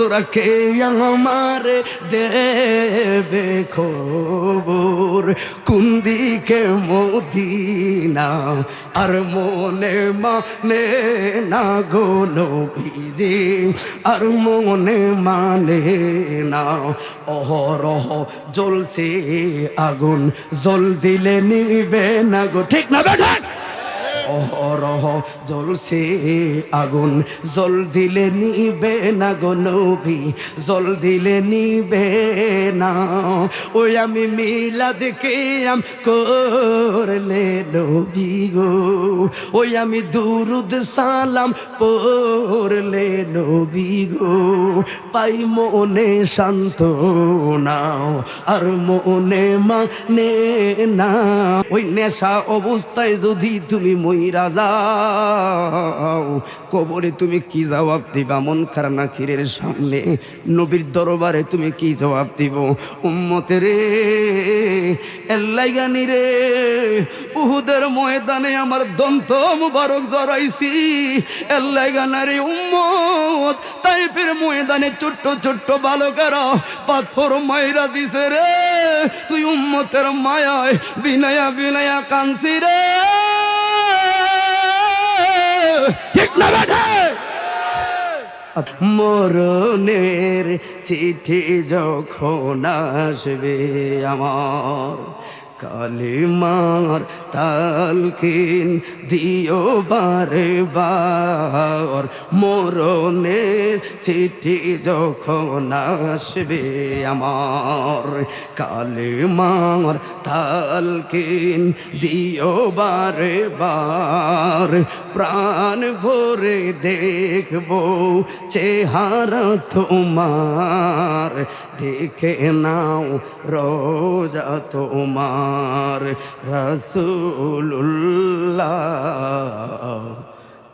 তোরা কে আমারে দেবে খবর কোন দিকে মদিনা আর মনে মানে না গো নবীজি আর মনে মানে না অহরহ জ্বলছে আগুন জল দিলে নিবে না গো ঠিক না বেটা অহরহ জ্বলছে আগুন জল দিলে নিবে না গো নবী জল দিলে নিবে না ওই আমি মিলাদ কিয়াম করলে নবী গো ওই আমি দুরুদ সালাম পড়লে নবী গো পাই মনে শান্তনা আর মনে মানে না ওই নেশা অবস্থায় যদি তুমি মইরা যাও কবরে তুমি কি জবাব দিবা মন খারাপ না খিরের সামনে নবীর দরবারে তুমি কি জবাব দিব উম্মতে রে এল্লাইগানি রে উহুদের ময়দানে আমার দন্ত মুবারক জড়াইছি এল্লাইগানারে উম্মত তাইফের ময়দানে ছোট্ট ছোট্ট বালকেরা পাথর মাইরা দিছে রে তুই উম্মতের মায়ায় বিনায়া বিনায়া কানছি রে ঠিক না বেটা মরণের চিঠি যখন আসবে আমার কালিমার তালকিন দিও বারে বার মরণের চিঠি যখন আসবে আমার কালিমার তালকিন দিও বারে বার প্রাণ ভরে দেখবো চেহারা তোমার দেখে নাও রোজা তোমার রাসূলুল্লাহ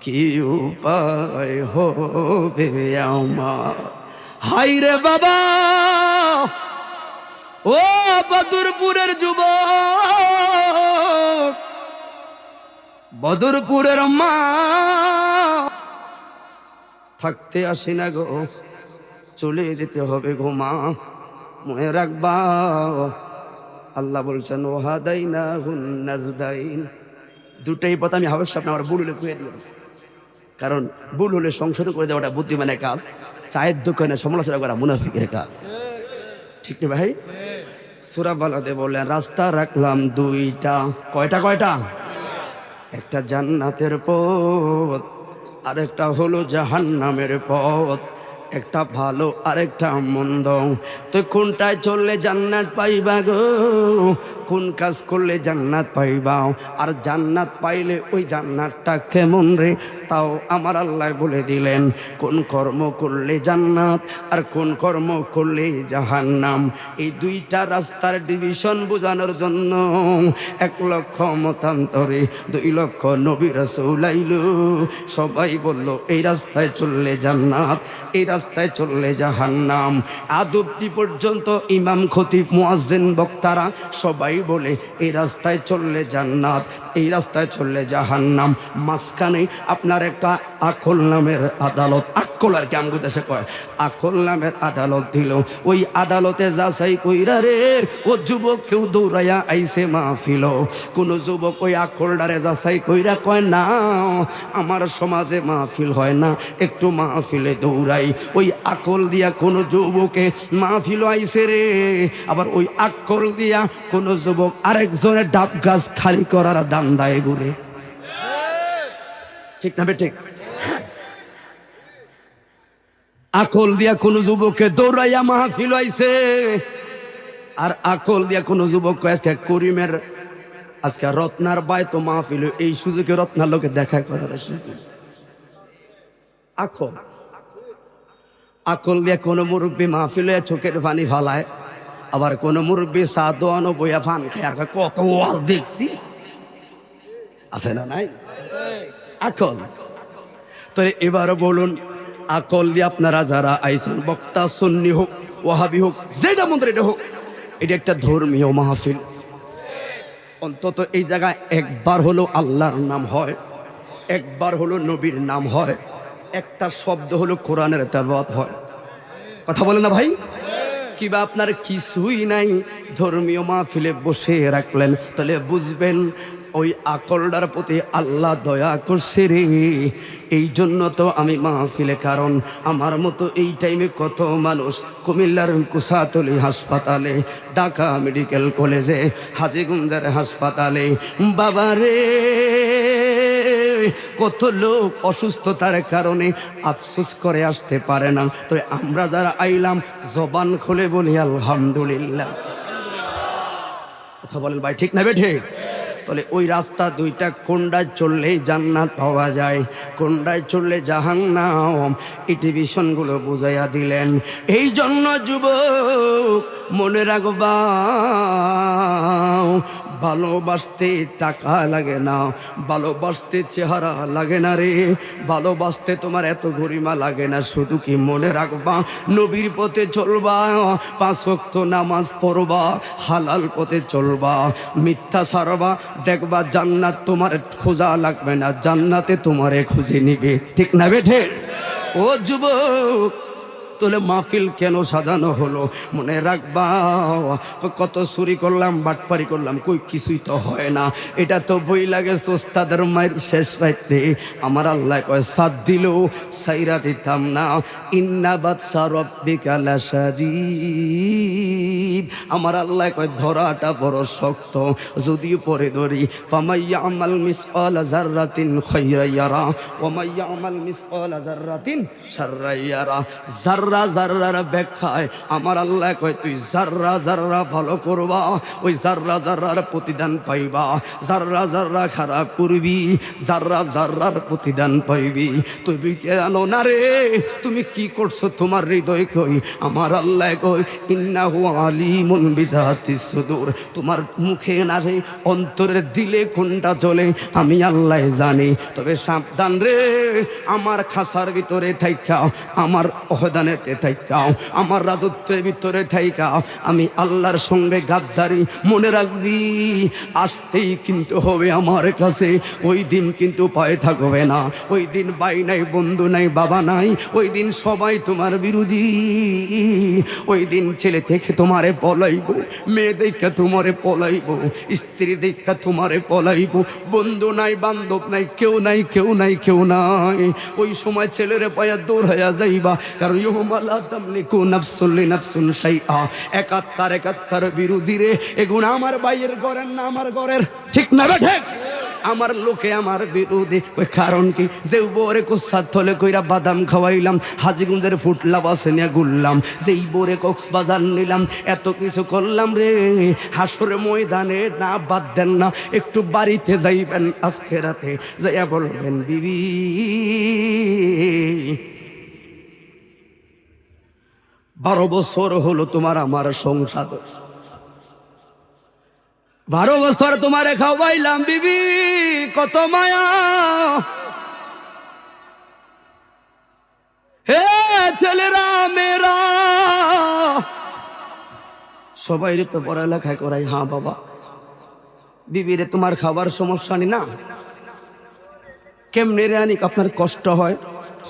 কি উপায় হবে আমার হায়রে বাবা ও বদরপুরের যুবক বদরপুরের মা থাকতে আসি না গো চলে যেতে হবে গো মা মনে রাখবা আল্লাহ বলছেন ওয়াহাদাইনাহুন নাজদাইন দুটাই পথ আমি হাবের সামনে আমার বুড়ুলে কুয়ে দিলাম কারণ বুড় হলে সংশোধন করে দেওয়াটা বুদ্ধিমানের কাজ চায়ের দোকানে সমালোচনা করা মুনাফিকের কাজ ঠিক না ভাই সূরা বালাতে বললেন রাস্তা রাখলাম দুইটা কয়টা কয়টা একটা জান্নাতের পথ আরেকটা হলো জাহান্নামের পথ একটা ভালো আরেকটা মন্দ তো কোনটায় চললে জান্নাত পাইবা গো কোন কাজ করলে জান্নাত পাইবা আর জান্নাত পাইলে ওই জান্নাতটা কেমন রে তাও আমার আল্লাহ বলে দিলেন কোন কর্ম করলে জান্নাত আর কোন কর্ম করলে জাহান্নাম এই দুইটা রাস্তার ডিভিশন বোঝানোর জন্য 1 লক্ষ মতান্তরে 2 লক্ষ নবী রাসূল আইলো সবাই বলল এই রাস্তায় চললে জান্নাত এই রাস্তায় চললে জাহান্নাম আদবটি পর্যন্ত ইমাম খতিব মুয়াজ্জিন বক্তারা সবাই বলে এই রাস্তায় চললে জান্নাত এই রাস্তায় চললে জাহান্নাম মাঝখানে আপনার একটা আকল নামের আদালত আকল আর কি আমগো দেশে কয় আকল নামের আদালত দিল ওই আদালতে যাচাই কইরা রে ও যুবক কেউ দৌড়াইয়া আইছে মাহফিল কোন যুবক ওই আকলটারে যাচাই কইরা কয় না আমার সমাজে মাহফিল হয় না একটু মাহফিলে দৌড়াই ওই আকল দিয়া কোন যুবকে মাহফিল আইছে রে আবার ওই আকল দিয়া কোন যুবক আরেকজনের ডাব গাছ খালি করার দান্দায় ঘুরে ঠিক না ঠিক আকল দিয়া কোন যুবককে দৌড়াইয়া মাহফিল আইছে আর আকল দিয়া কোন যুবক আজকে করিমের আজকে রত্নার বায়ত মাহফিল এই সুযোগে রত্নার লোকে দেখা করার সুযোগ আকল আকল দিয়া কোন মুরব্বী মাহফিলে চোখের পানি ফালায় আবার কোন মুরব্বী চা দোয়ানো বইয়া ফান খায় কত ওয়াজ দেখছি আছে না নাই আকল তো এবার বলুন আকল দিয়ে আপনারা যারা আইছেন বক্তা সুন্নি হোক ওয়াহাবি হোক যেটা মন্ত্র এটা হোক এটা একটা ধর্মীয় মাহফিল অন্তত এই জায়গায় একবার হলো আল্লাহর নাম হয় একবার হলো নবীর নাম হয় একটা শব্দ হলো কোরআনের তেলাওয়াত হয় কথা বলে না ভাই? কিবা আপনার কিছুই নাই, ধর্মীয় মাহফিলে বসে রাখলেন, তাহলে বুঝবেন ওই আকলটার প্রতি আল্লাহ দয়া করছে রে। এই জন্য তো আমি মাহফিলে, কারণ আমার মতো এই টাইমে কত মানুষ কুমিল্লার কুসাতলি হাসপাতালে, ঢাকা মেডিকেল কলেজে, হাজীগঞ্জের হাসপাতালে, বাবারে কত লোক অসুস্থতার কারণে আফসোস করে আসতে পারে না। তো আমরা যারা আইলাম জবান খুলে বলি আলহামদুলিল্লাহ। কথা বলেন ভাই, ঠিক না বেঠে? তাহলে ওই রাস্তা দুইটা, কোনটায় চললে জান্নাত পাওয়া যায়, কোনটায় চললে জাহান্নাম, এই টিভিশনগুলো বুঝাইয়া দিলেন। এই জন্য যুবক মনে রাখবা, ভালোবাসতে টাকা লাগে না, ভালোবাসতে চেহারা লাগে না রে, ভালোবাসতে তোমার এত গরিমা লাগে না। শুধু কি মনে রাখবা, নবীর পথে চলবা, 5 ওয়াক্ত নামাজ পড়বা, হালাল পথে চলবা, মিথ্যা ছাড়বা, দেখবা জান্নাত তোমার খোঁজা লাগবে না, জান্নাতে তোমারে খুঁজে নিবে। ঠিক না বেঠে? ও যুবক, তোলে মাহফিল কেন সাজানো হলো? মনে রাখবা, কত চুরি করলাম, বাটপারি করলাম, কই কিছুই তো হয় না। এটা তো বই লাগে ওস্তাদের মায়ের শেষ রাত্রে আমার আল্লাহ কয় সাথ দিল সাইরা দিতাম না। ইন্না বাদশা রব্বিকা লাশাদীদ, আমার আল্লাহ কয় ধরাটা বড় শক্ত, যদিও পরে ধরি। ফামাইয়া আমাল মিসকালা যাররাতিন খায়রান ইয়ারা ওয়া মাইয়া আমাল মিসকালা যাররাতিন শাররান ইয়ারা। জাররা জাররার ব্যাখ্যায় আমার আল্লাহ কয় তুই জাররা জাররা ভালো করবা, ওই জাররা জাররার প্রতিদান পাইবা। জাররা জাররা খারাপ করবি, জাররা জাররার প্রতিদান পাইবি। তুমি কেন না রে, তুমি কি করছো, তোমার হৃদয় কই? আমার আল্লাহ কই ইন্নাহু আলিমুন বিযাতিস সুদূর, তোমার মুখে না রে, অন্তরের দিলে কোনটা চলে আমি আল্লাহ জানি। তবে সাবধান রে, আমার খাসার ভিতরে থাইকা, আমার অহদানেতে থাইকাও, আমার রাজত্বের ভিতরে থাইকাও আমি আল্লাহর সঙ্গে গাদ্দারি, মনে রাখবি আসতেই কিন্তু হবে আমার কাছে। ওই দিন কিন্তু পায়ে থাকবে না, ওই দিন ভাই নাই, বন্ধু নাই, বাবা নাই, ওই দিন সবাই তোমার বিরোধী। ওই দিন ছেলে থেকে তোমারে পলাইব, মেয়ে দেখা তোমারে পলাইব, স্ত্রী দেখা তোমারে পলাইব, বন্ধু নাই, বান্ধব নাই, কেউ নাই, কেউ নাই, কেউ নাই। ওই সময় ছেলেরে পায়া দৌড়াইয়া যাইবা, কারণ একাত্তর বিরোধী রে, এগুণ আমার ভাইয়ের ঘরের না আমার ঘরের। ঠিক না বেঠে? আমার লোকে আমার বিরোধী। ওই কারণ কি, যে বোরে কোসার থলে কইরা বাদাম খাওয়াইলাম, হাজীগঞ্জের ফুটলা বাসে নিয়ে ঘুরলাম, যেই বোরে কক্সবাজার নিলাম, এত কিছু করলাম রে, হাসরে ময়দানে না বাদ দেন না, একটু বাড়িতে যাইবেন আজকে রাতে, যাইয়া বলবেন বিবি 12 বছর হলো তোমার আমার সংসার, 12 বছর তোমারে খাওয়াইলাম বিবি, কত মায়া। হে ছেলেরা মেয়েরা, সবাই তো পড়ালেখায় করাই। হ্যাঁ বাবা, বিবিরে তোমার খাবার সমস্যা নি না, কেমনে রে আনি, আপনার কষ্ট হয়,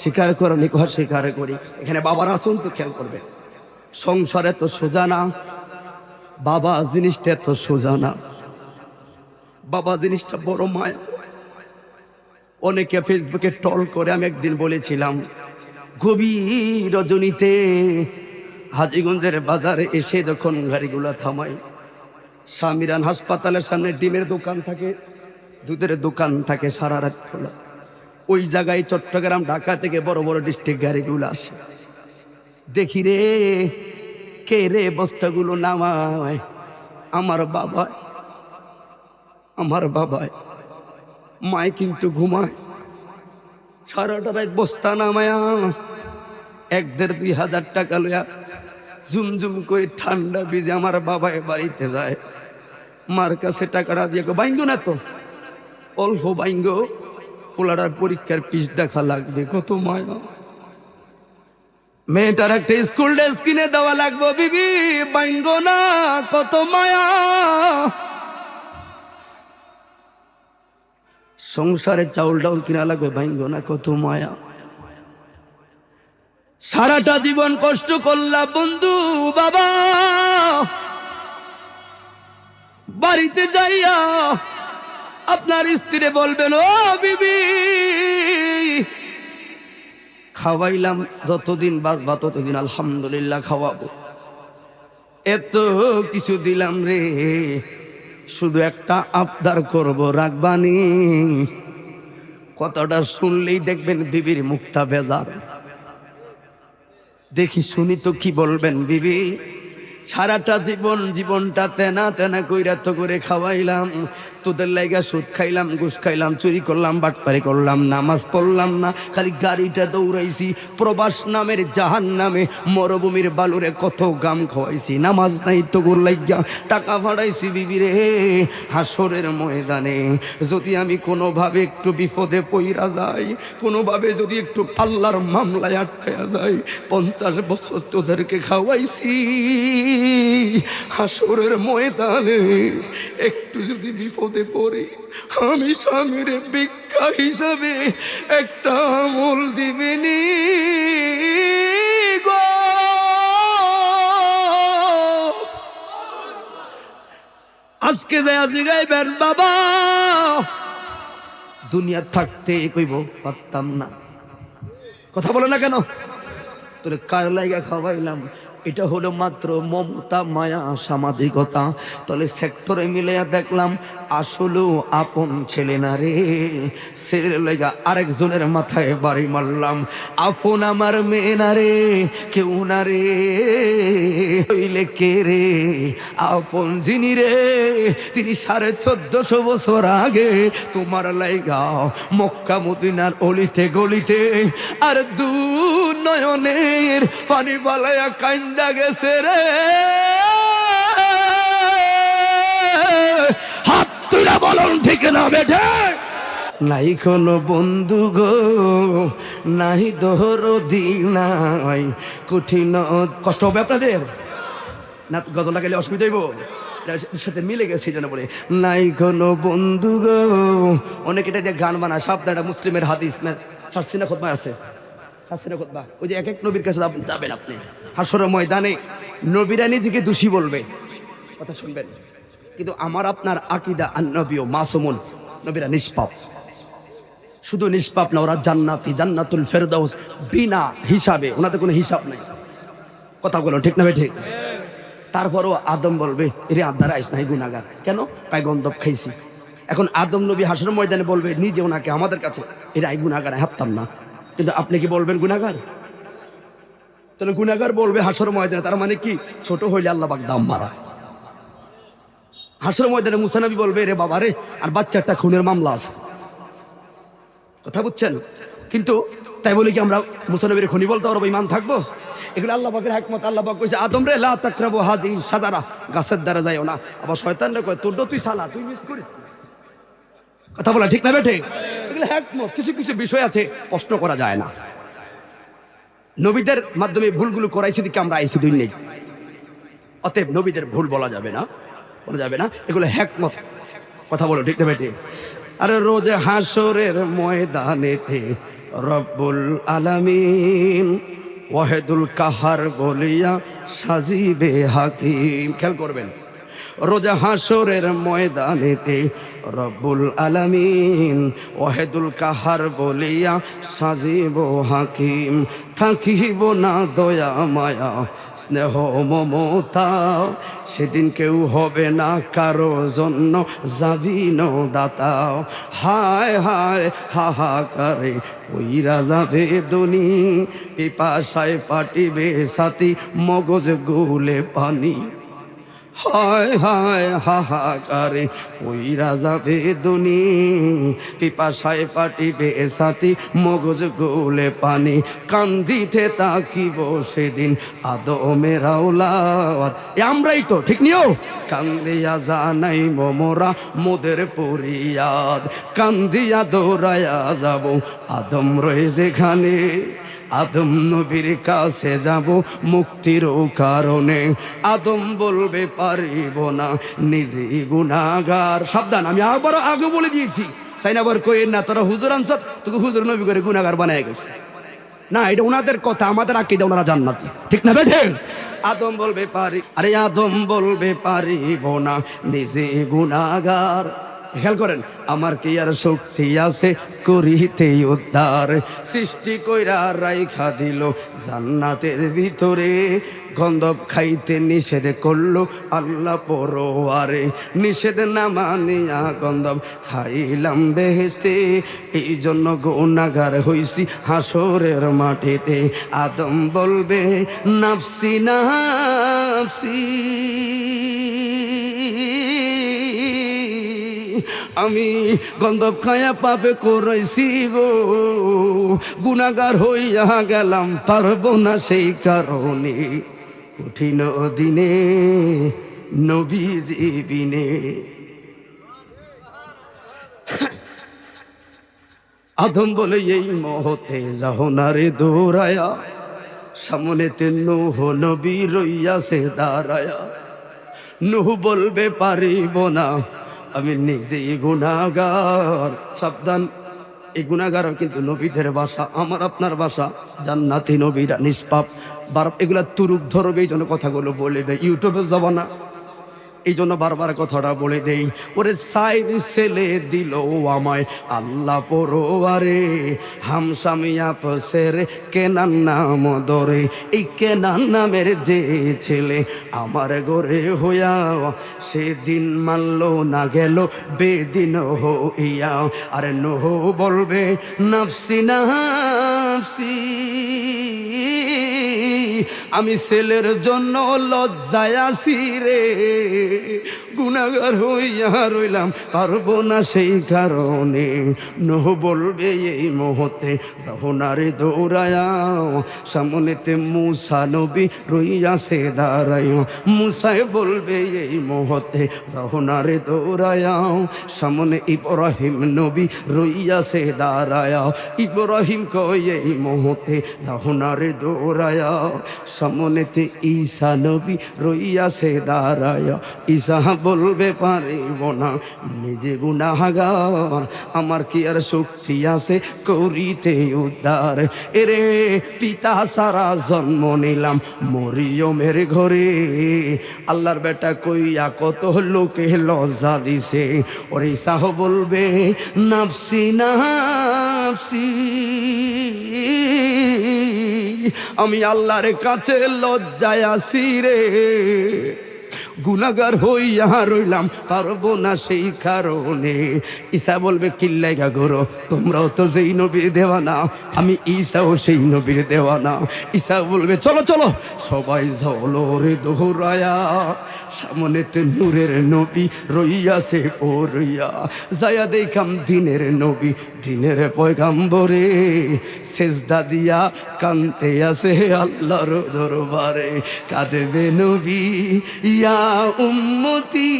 স্বীকার করো নি, স্বীকার করি। এখানে বাবার আসুন তো খেয়াল করবে, সংসারে তো সোজা না, বাবা জিনিসটা তো সোজা না, বাবা জিনিসটা বড় মায়া। অনেকে ফেসবুকে ট্রল করে, আমি একদিন বলেছিলাম, গভীর রজনীতে হাজীগঞ্জের বাজারে এসে যখন গাড়িগুলা থামাই, শামিরান হাসপাতালের সামনে ডিমের দোকান থাকে, দুধের দোকান থাকে, সারা রাত খোলা। ওই জায়গায় চট্টগ্রাম, ঢাকা থেকে বড় বড় ডিস্ট্রিক্ট গাড়িগুলো আসে, দেখি রে কে রে বস্তাগুলো নামায়, আমার বাবা, আমার বাবায়। মায় কিন্তু ঘুমায়, সারাটা রাত বস্তা নামায়া 1-1.5 টাকা লইয়া ঝুমঝুম করে ঠান্ডা ভিজে আমার বাবায় বাড়িতে যায়। মার কাছে টাকাটা দিয়ে বাইঙ্গ না তো, অল্প বাইঙ্গ, পোলাটার পরীক্ষার পিস দেখা লাগবে, কত মায়া। মেয়েটার একটা স্কুল ড্রেস কিনে দেওয়া লাগবে, বিবি বাইঙ্গ না, কত মায়া। সংসারে চাউল ডাউল কিনা লাগবে, বাইঙ্গ না, কত মায়া। সারাটা জীবন কষ্ট করলাম বন্ধু বাবা, বাড়িতে যাইয়া আপনার স্ত্রী বলবেন ও বিবি, খাওয়াইলাম যতদিন বাঁচবা ততদিন আলহামদুলিল্লাহ খাওয়াবো, এত কিছু দিলাম রে, শুধু একটা আবদার করব রাখবানি। কথাটা শুনলেই দেখবেন বিবির মুখটা বেজার। দেখি শুনি তো কি বলবেন বিবি। সারাটা জীবনটা তেনা তেনা কইরা তো করে খাওয়াইলাম, তোদের লাইগা সুদ খাইলাম, ঘুষ খাইলাম, চুরি করলাম, বাটপারি করলাম, নামাজ পড়লাম না, খালি গাড়িটা দৌড়াইছি, প্রবাস নামের জাহান নামে মরুভূমির বালুরে কত গাম খাওয়াইছি, নামাজ নাই তো গোর লাইগা টাকা ভাড়াইছি বিবি রে। হাসরের ময়দানে যদি আমি কোনোভাবে একটু বিপদে পইরা যাই, কোনোভাবে যদি একটু আল্লাহর মামলায় আটকায়া যাই, 50 বছর তোদেরকে খাওয়াইছি, হাসরের ময়দানে একটু যদি বিপদে পড়ি, আমি স্বামীর ভিক্ষা হিসাবে একটা আমল দিবেনি গো। আজকে যায় আজি গাইবেন বাবা, দুনিয়া থাকতে কইব পারতাম না। কথা বলে না কেন? তোরে কার লাইগা খাওয়াইলাম, এটা হলো মাত্র মমতা, মায়া, সামাজিকতা। তাহলে সেক্টরে মিলাইয়া দেখলাম আসলেও আপন ছেলে না রে, ছেলের লাইগা আরেকজনের মাথায় বাড়ি মারলাম। আপন আমার মেয়ে না রে, কেউ না রে, হইলে কে রে আপন যিনি রে, তিনি 1450 বছর আগে তোমার লাইগা মক্কা মদিনার অলিতে গলিতে আর দু নয়নের পানি পালাইয়া কান্দা গেছে রে। হাত তুলা বলুন ঠিক না বেঠে? নাই কোনো বন্ধু গো, নাই দরদি, নাই কঠিন কষ্ট হবে আপনাদের না? গজলটা গেলে অসুবিধা হইব, সাথে মিলে গেছে যেন বলে নাই কোনো বন্ধু গো। অনেকে এটা দিয়ে গান বানায়, সাবধানটা মুসলিমের হাদিস সারসিনা খোদমা আছে, সারসিনা খোদবা, ওই যে এক এক নবীর কাছে যাবেন আপনি, হাসরের ময়দানে নবীরা নিজেকে দোষী বলবে, কথা শুনবেন। কিন্তু আমার আপনার আকীদা আন-নবী মাসুমুন, নবীরা নিষ্পাপ। শুধু নিষ্পাপ না, ওরা জান্নাতি, জান্নাতুল ফেরদাউস বিনা হিসাবে, ওনাদের কোনো হিসাব নাই। কথা বলো ঠিক না ভাই? ঠিক। তারপরও আদম বলবে এরে আদার আইস নাই গুনাহগার, কেন? তাই গন্ধব খাইছি। এখন আদম নবী হাসরের ময়দানে বলবে নিজে ওনাকে আমাদের কাছে এরা আই গুনাহগার, হাঁটতাম না। কিন্তু আপনি কি বলবেন গুনাহগার? তাহলে গুনাহগার বলবে হাসরের ময়দানে, তার মানে কি? ছোট হইলে আল্লাহ পাক দাম মারা। হাসরের ময়দানে মুসা নবী বলবে রে বাবা রে, আর বাচ্চাটা খুনের মামলা আছে। কথা বুঝছেন? কিন্তু তাই বলি কি আমরা মুসা নবীর খুনি বলতে পারবো, ইমান থাকবো? এগুলো আল্লাহ পাকের হিকমত। আল্লাহ পাক কইছে আদম রে লা তাকরাবু হাযিহি শাজারা, গাছের দ্বারা যাইও না। আবার শয়তান রে কয় তোর তুই সালা, তুই মিস করিস। কথা বলা ঠিক না বেঠে? এগুলো হিকমত। কিছু কিছু বিষয় আছে প্রশ্ন করা যায় না। নবীদের মাধ্যমে ভুলগুলো করাইছে দিকে আমরা আইছি দুই নেই, অতএব নবীদের ভুল বলা যাবে না, বলা যাবে না। এগুলো হিকমত। কথা বলো ঠিক না বেঠে? আরে রোজ হাসরের ময়দানেতে রব্বুল আলামিন ওয়াহিদুল কাহার বলিয়া সাজিবে হাকিম। খেয়াল করবেন, রোজা হাসরের ময়দানেতে রব্বুল আলামিন ওয়াহিদুল কাহার বলিয়া সাজিব হাকিম। থাকিব না দয়া মায়া স্নেহ মমতা, সেদিন কেউ হবে না কারো জন্য যাবিন দাতা। হায় হায় হাহাকারে ওইরা যাবে দুনি, পিপাসায় পাটিবে সাথী মগজ গুলে পানি। হায় হায় হাহাকারে ওইরা যাবে দুনি, পিপাসায় পাটিবে সাথী মগজ গোলে পানি। কান্দিতে তাকিব সেদিন আদমের আওলাদ, আমরাই তো ঠিক নিও। কান্দিয়া জানাই মোরা মোদের পরিয়াদ, কান্দিয়া দৌড়াইয়া যাব আদম রয়ে যেখানে। আদম নবীর কাছে যাব মুক্তির কারণে, আদম বলবে পারিব না নিজে গুনাহগার। সাবধান, আমি আবার আগে বলে দিয়েছি, চাই না আবার কই না তোরা হুজুর আনছত, তোকে হুজুর নবী করে গুনাহগার বানায় গেছে। না, এটা ওনাদের কথা, আমাদের আকীদা ওনারা জান্নাতি, ঠিক না বেঠে? আদম বলবে পারি, আরে আদম বলবে পারিব না, নিজে গুনাহগার। খেয়াল করেন, আমার কি আর শক্তি আছে করিতে উদ্ধার? সৃষ্টি কইরা রাইখা দিল জান্নাতের ভিতরে, গন্ধব খাইতে নিষেধ করলো আল্লাহ পরোয়ারে, নিষেধ না মানিয়া গন্ধব খাইলাম বেহেশতে, এই জন্য গুনাহগার হইছি হাসরের মাটিতে। আদম বলবে নাফসি নাফসি, আমি গন্ধব খায়া পাপে করেছি গো, গুনাহগার হইয়া গেলাম, পারবো না সেই কারণে, কঠিন দিনে নবীজি বিনে। আদম বলে এই মহতে যাও না রে দৌড়ায়া, সামনেতে নূহ নবী রইয়াছে দাঁড়ায়া। নূহ বলবে পারিব না, আমি নিজেই গুনাহগার। সাবধান, এই গুনাহগার কিন্তু নবীদের ভাষা, আমার আপনার ভাষা। জান্নাতি নবীরা নিষ্পাপ, এগুলা তুরুক ধরবে, এই জন্য কথাগুলো বলে দেয়, ইউটিউবে যাবো না, এই জন্য বারবার কথাটা বলে দেই। ওরে সাইড ছেলে দিল আমায় আল্লাহ পরোয়ারে, হামসামিয়া পসের কেনান নাম ধরে, এই কেনান নামের যে ছেলে আমার ঘরে হইয়া, সেদিন মানল না গেল বেদিন হইয়া। আরে নূহ বলবে নাফসি নাফসি, আমি ছেলের জন্য লজ্জায় আছি রে, গুনাহগার হইয়া রইলাম, পারবো না সেই কারণে। নূহ বলবে এই মুহূর্তে যাও না রে দৌড়ায়া, সামনেতে মূসা নবী রইয়াছে দাঁড়ায়া। মূসায় বলবে এই মুহূর্তে যাও না রে দৌড়ায়া, সামনে ইব্রাহিম নবী রইয়াছে দাঁড়ায়া। ইব্রাহিম কয় এই মুহূর্তে যাও না রে দৌড়ায়া, সামনেতে ঈসা নবী রইয়াছে দাঁড়ায়া। ঈসা বলবে পারিব না, নিজে গুনাহগার, আমার কি আর শক্তি আছে করিতে উদ্ধার? এরে পিতা সারা জন্ম নিলাম মরিয়মের ঘরে, আল্লাহর বেটা কইয়া কত লোকে লজ্জা দিছে। ওরে ঈসা বলবে নাফসি নাফসি, আমি আল্লাহর কাছে লজ্জায় আছি রে, গুনাহগার হইয়া রইলাম, পারবো না সেই কারণে। ঈসা বলবে কিল্লাইগা গরো, তোমরাও তো যেই নবীর দেওয়ানা, আমি ঈসাও সেই নবীর দেওয়ানা। ঈসা বলবে চলো চলো, সবাই চলো রে দৌড়ায়া, সামনেতে নূরের নবী রইয়াছে ও রইয়া। যায়া দেখাম দিনের নবী, দিনের পয়গাম্বরে, সেজদা দিয়া কানতে আছে আল্লাহর দরবারে। কাঁদবে নবী ইয়া উম্মতি,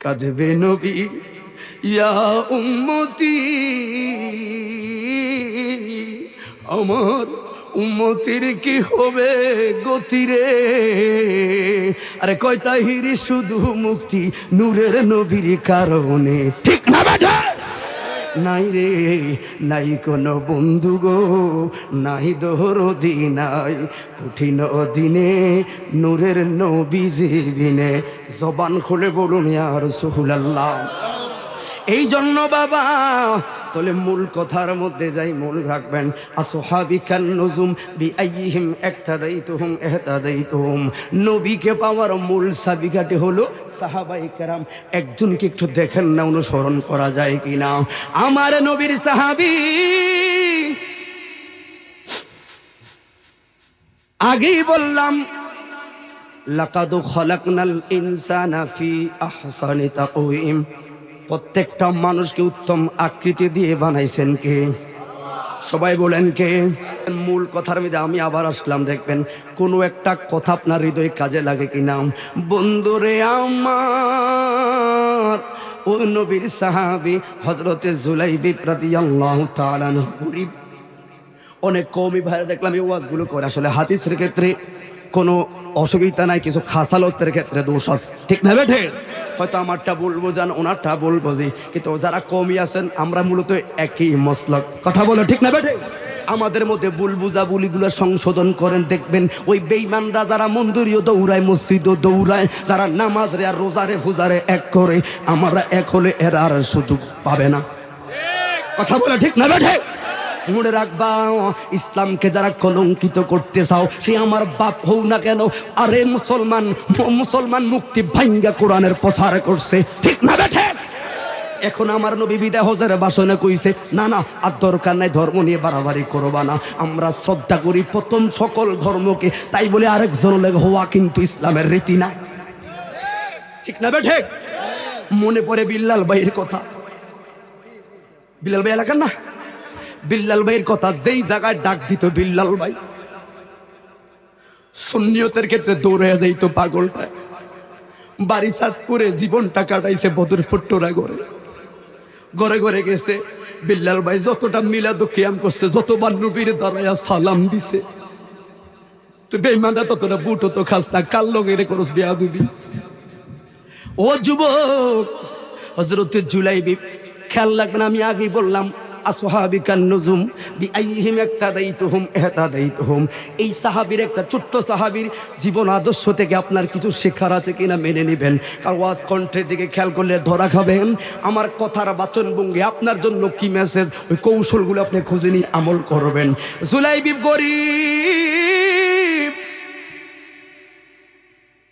কাঁদবে নবী ইয়া উম্মতি, আমার উম্মতির কি হবে গতিরে? আরে কয় তাহিরি শুধু মুক্তি নূরের নবীর কারণে, ঠিক না বেটা? নাই রে নাই কোনো বন্ধু গো, নাই দরদি নাই, কঠিন দিনে নূরের নবীজি বিনে। জবান খুলে বলুন ইয়া রাসূলুল্লাহ। এই জন্য বাবা, তাহলে মূল কথার মধ্যে যাই, মূল রাখবেন আসহাবিকান নুজুম বিআইহিম ইক্তাদাইতুহুম ইহতাদাইতুহুম। নবীকে পাওয়ার মূল চাবিকাঠি হলো সাহাবায়ে কেরাম। একজনকে একটু দেখেন না, অনুসরণ করা যায় কিনা। আমার নবীর সাহাবী, আগেই বললাম লাকাদ খালাকনাল ইনসানা ফি আহসানি তাকওয়িম, প্রত্যেকটা মানুষকে উত্তম আকৃতি দিয়ে বানাইছেন কে? সবাই বলেন কে? মূল কথার মধ্যে আমি আবার আসলাম, দেখবেন কোনো একটা কথা আপনার হৃদয়ে কাজে লাগে কিনা। বন্ধুরে আমার, ও নবীর সাহাবী হযরতে জুলাইবিব রাদিয়াল্লাহু তাআলা আনহু। অনেক কওমি ভাইরা দেখলাম এই ওয়াজগুলো করে, আসলে হাদিসের ক্ষেত্রে কোনো অসুবিধা নাই, কিছু খাসালতের ক্ষেত্রে দোষ আছে, ঠিক না বেঠে? হয়তো আমারটা বলবো জান, ওনারটা বলবো জি, কিন্তু যারা কমই আছেন আমরা মূলত একই মসলক, কথা বলো ঠিক না বেঠে? আমাদের মধ্যে ভুল বুঝাবুলিগুলো সংশোধন করেন, দেখবেন ওই বেঈমানরা যারা মন্দিরও দৌড়ায়, মসজিদও দৌড়ায়, যারা নামাজ রে আর রোজারে ফুজারে এক করে, আমরা এক হলে এরা আর সুযোগ পাবে না, কথা বলে ঠিক না বেঠে? মনে রাখবা, ইসলামকে যারা কলঙ্কিত করতে চাও, সে আমার বাপ হও না কেন, আরে মুসলমান মুক্তি ভাঙ্গা কোরআনের প্রচার করছে, ঠিক না বেঠে? এখন আমার নবী বিদায় হজের ভাষণে কইছে, না না আর দরকার নাই, ধর্ম নিয়ে বাড়াবাড়ি করবা না, আমরা শ্রদ্ধা করি প্রথম সকল ধর্মকে, তাই বলে আরেকজন লেগে হওয়া কিন্তু ইসলামের রীতি না, ঠিক না বেঠে? মনে পড়ে বিল্লাল ভাইয়ের কথা, বিল্লাল ভাই এলাকার না, বিল্লাল ভাইয়ের কথা, যেই জায়গায় ডাক দিত বিল্লাল ভাই সুন্নিয়তের ক্ষেত্রে দৌড়ে যাইত পাগলটা, বাড়ি সাতপুরে জীবনটা কাটাইছে, বদর ফুট্টোরা ঘরে ঘরে ঘরে গেছে। বিল্লাল ভাই যতটা মিলাদ কিয়াম করছে, যতবার নবীর দাঁড়াইয়া সালাম দিছে, তুই বেঈমানরা ততটা বুটো তো খাস না, কাল লগেরে করস বিয়া দিবি। ও যুবক, হযরত জুলাইবি, খেয়াল রাখবেন, আমি আগেই বললাম আসহাবিকান নুজুম বিআইহিম ইক্তাদাইতুহুম ইহতাদাইতুহুম, এই সাহাবীর একটা ছোট্ট সাহাবীর জীবন আদর্শ থেকে আপনার কিছু শেখার আছে কিনা মেনে নেবেন, আর ওয়াজ কণ্ঠের দিকে খেয়াল করলে ধরা খাবেন। আমার কথার বাচন ভঙ্গি আপনার জন্য কি মেসেজ, ওই কৌশলগুলো আপনি খুঁজে নিয়ে আমল করবেন। জুলাইবি গরিব,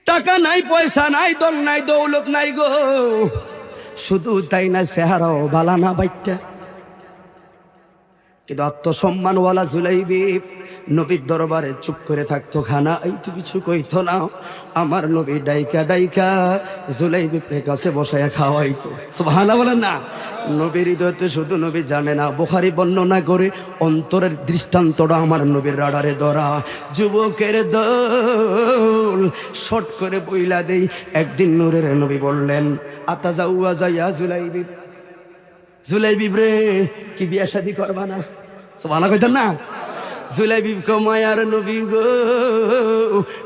টাকা নাই, পয়সা নাই, দল নাই, দৌলত নাই গো, শুধু তাই না চেহারাও বালা না বাইটা, কিন্তু আত্মসম্মানওয়ালা জুলাইবি নবীর দরবারে চুপ করে থাকতো, খানা এই তো কিছু কইতো না। আমার নবী ডাইকা ডাইকা জুলাইবির কাছে বসায়া খাওয়াইতো, সুবহানাল্লাহ বলেন না? নবীর হৃদয়তে শুধু নবী জানে না, বুখারী বর্ণনা করে অন্তরের দৃষ্টান্তটা আমার নবীর রাডারে ধরা। যুবকের দল শর্ট করে বইলা দেই, একদিন নূরের নবী বললেন, আতাজাউয়া যাইয়া জুলাইবি, জুলাইবি রে কি বিয়া শাদী করবা না? সুবহানাল্লাহ কইতেন না? জুলাইবি কমায়ার নবী গো,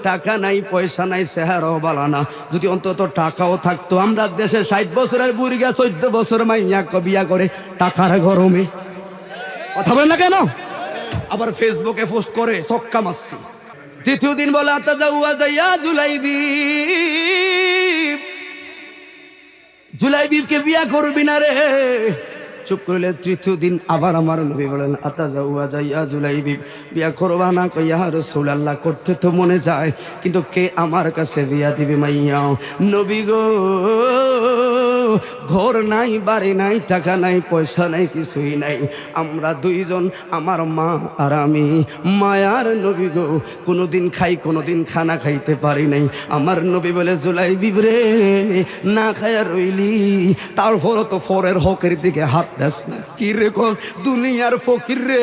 টাকা নাই, পয়সা নাই, চেহারাও বালা না, যদি অন্তত টাকাও থাকতো, আমরা দেশে 60 বছরের বুড়িগা 14 বছর মাইয়া বিয়া করে টাকার গরমে, কথা বলেন না কেন? আবার ফেসবুকে পোস্ট করে সক্কা মারছি। তৃতীয় দিন বলে আতাজাউয়া যাইয়া জুলাইবি, জুলাইবিকে বিয়া করবি না রে, চুপ করলে। তৃতীয় দিন আবার আমার নবী বলেন, আতাজাউয়া যাইয়া জুলাইবি, বিয়া করবা না? কই ইয়া রাসূলুল্লাহ, করতে তো মনে যায়, কিন্তু কে আমার কাছে বিয়া দিবে মাইয়া? নবী গো, ঘর নাই, বাড়ি নাই, টাকা নাই, পয়সা নাই, কিছুই নাই, আমরা দুইজন, আমার মা আর আমি। মায়ার নবী গো, কোনোদিন খাই, কোনোদিন খানা খাইতে পারি নাই। আমার নবী বলে, জুলাইবি রে, না খায়া রইলি, তারপরও তো ফরের হকের দিকে হাত দেস না। কি রে কস, দুনিয়ার ফকির রে,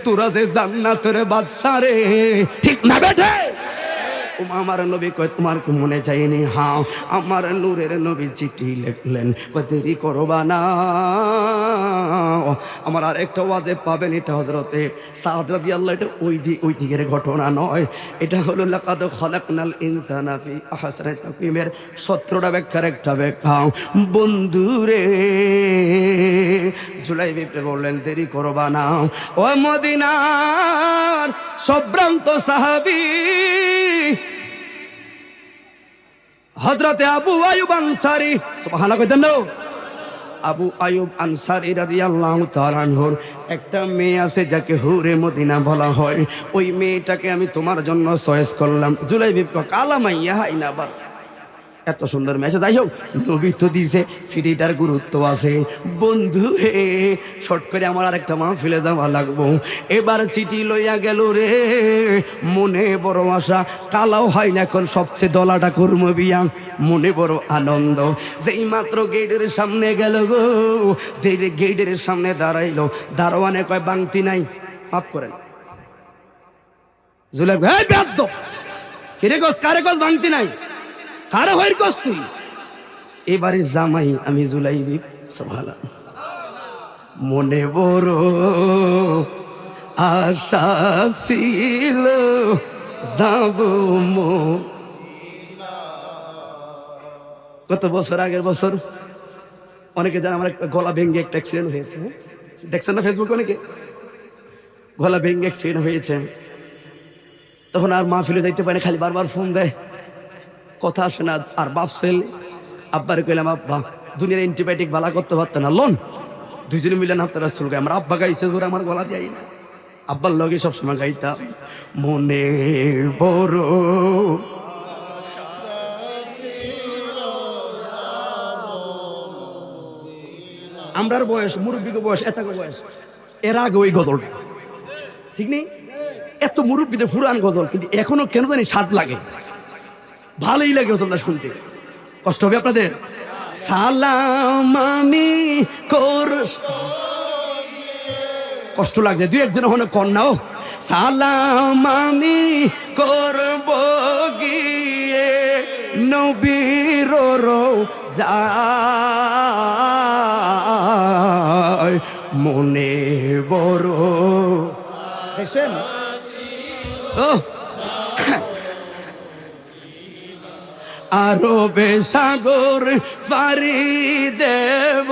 তোরা যে জান্নাতের বাদশা রে, ঠিক না বেঠে? আমার নবী কয়, তোমার কি মনে চাইনি? হ্যাঁ। আমার নূরের নবী চিঠি লিখলেন, দেরি করবা না। আমার আর একটা ওয়াজে পাবেন, এটা হযরতে সাদ রাদিয়াল্লাহু, এটা ওই দিকের ঘটনা নয়, এটা হলো লাকাদ খালাকনাল ইনসানা ফি আহসানি তাকওয়িমের 17টা ব্যাখ্যার একটা ব্যাখ্যা। বন্ধুরে, জুলাইবি বললেন, দেরি করবা না। ও মদিনার সম্ভ্রান্ত সাহাবী হযরতে আবু আইয়ুব আনসারী, সুবহানাল্লাহ কইতেন না? আবু আইয়ুব আনসারী রাদিয়াল্লাহু তাআলা আনহুর একটা মেয়ে আছে যাকে হুরে মদিনা বলা হয়। ওই মেয়েটাকে আমি তোমার জন্য চয়েস করলাম। জুলাইবি কালা মাইয়া হাইনাবার, এত সুন্দর মেসেজ। যাই হোক, নবী তো দিছে, সিটিটার গুরুত্ব আছে। বন্ধু রে, শর্ট করে আমার আরেকটা মাহফিলে যাওয়া লাগবো। এবার সিটি লইয়া গেল রে, মনে বড় আশা, কালাও হয় না, এখন সবচেয়ে দলাটা করব বিয়া, মনে বড় আনন্দ। যেই মাত্র গেটের সামনে গেল গো, গেটের সামনে দাঁড়াইলো, দারোয়ানে কয়, বাংতি নাই, মাফ করেন। জুলাইবি, এই বেয়াদব, কিরে কস, কারে কস বাংতি নাই, কারো হইর কস তুই? এবারে জামাই আমি জুলাইবি, সুবহানাল্লাহ। মনে বড় আশা ছিল, যাব কত বছর আগের বছর অনেকে জানে আমার একটা গলা ভেঙে একটা অ্যাক্সিডেন্ট হয়েছে, দেখছেন না ফেসবুকে, অনেকে গলা ভেঙে অ্যাক্সিডেন্ট হয়েছে। তখন আর মাহফিলে যাইতে পারে, খালি বারবার ফোন দেয়, কথা আসে না। আর বাপ ছেলে আব্বারে কইলাম, আব্বা দুনিয়ার অ্যান্টিবায়োটিক বালা করতে পারতেন না, লোন দুজনে মিলে নামতে রাসূল গায়। আমার আব্বা গাইছে ধরে আমার গলা দিয়াই না, আব্বার লগে সবসময় গাইতাম মনে বড় আমরার বয়স, মুরব্বীকে বয়স, এটাকে বয়স, এর আগে ওই গজলটা ঠিক নেই। এত মুরব্বীদের ফুরান গজল, কিন্তু এখনো কেন জানি স্বাদ লাগে, ভালোই লাগে গজলটা শুনতে। কষ্ট হবে আপনাদের। সালাম আমি কষ্ট লাগছে, দুই একজন হলো কন্যাও। সালাম আমি করব গিয়ে নবীর রোজায় মনে বড়। দেখছেন আরবে সাগর পারি দেব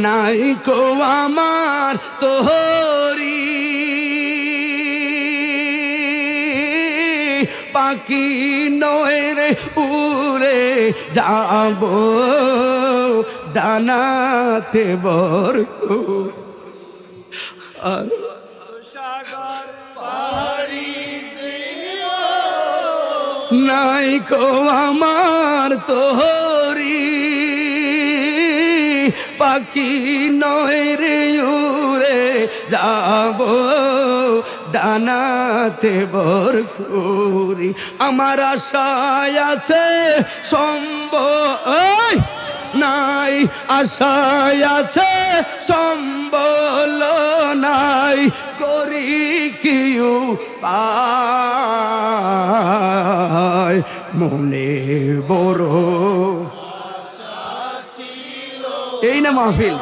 নাই কো আমার তোহরি, পাখি নয় রে উড়ে যাব ডানাতে বরকু। আর সাগর পারি নাই কো আমার তোহরি, পাখি নয় রে উড়ে যাব ডানাতে বরকুরি। আমার আশায় আছে সম্বল নাই, আশায় আছে সম্বল নাই, করি কিউ পায় মনে বড়। এই না মাহফিল,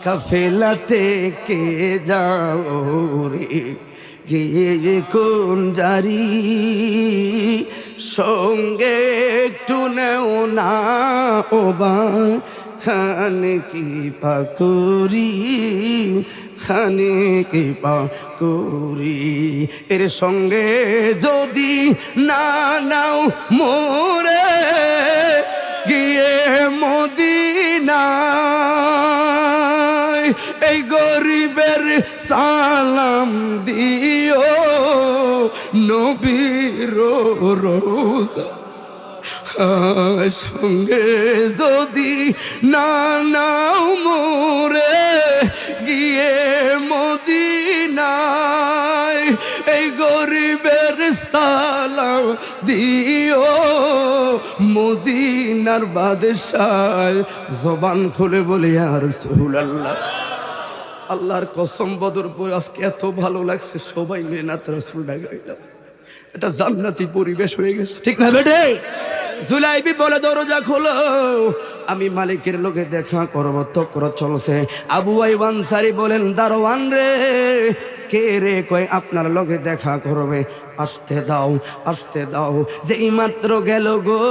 কাফেলাতে কে যাও রে গিয়ে কোন জারি, সঙ্গে একটু নেও না ও বা খানে কি পাকুরি, খানে কি পাকুরি। এর সঙ্গে যদি না নাও মোরে গিয়ে মদিনায়, এই গরিবের সালাম দিও নবীর রোজা। সঙ্গে যদি না নাও মোরে গিয়ে মদিনায়, এই গরিবের সালাম দিও মদিনার বাদশাহ। জবান খুলে বলে ইয়া রাসূলুল্লাহ। আল্লাহর কসম, বদর পরে আজকে এত ভালো লাগছে, সবাই মিলে নাত রাসূল গাইলাম, এটা জান্নাতি পরিবেশ হয়ে গেছে, ঠিক না বেটে? জুলাইবি বলে দরজা খোলো, আমি মালিকের লোকে দেখা করব। তক্র চলছে। আবু আইয়ুব আনসারী বলেন, দারোয়ান রে, কে রে? কয় আপনার লোকে দেখা করবে। আসতে দাও, আসতে দাও। যেই মাত্র গেল গো,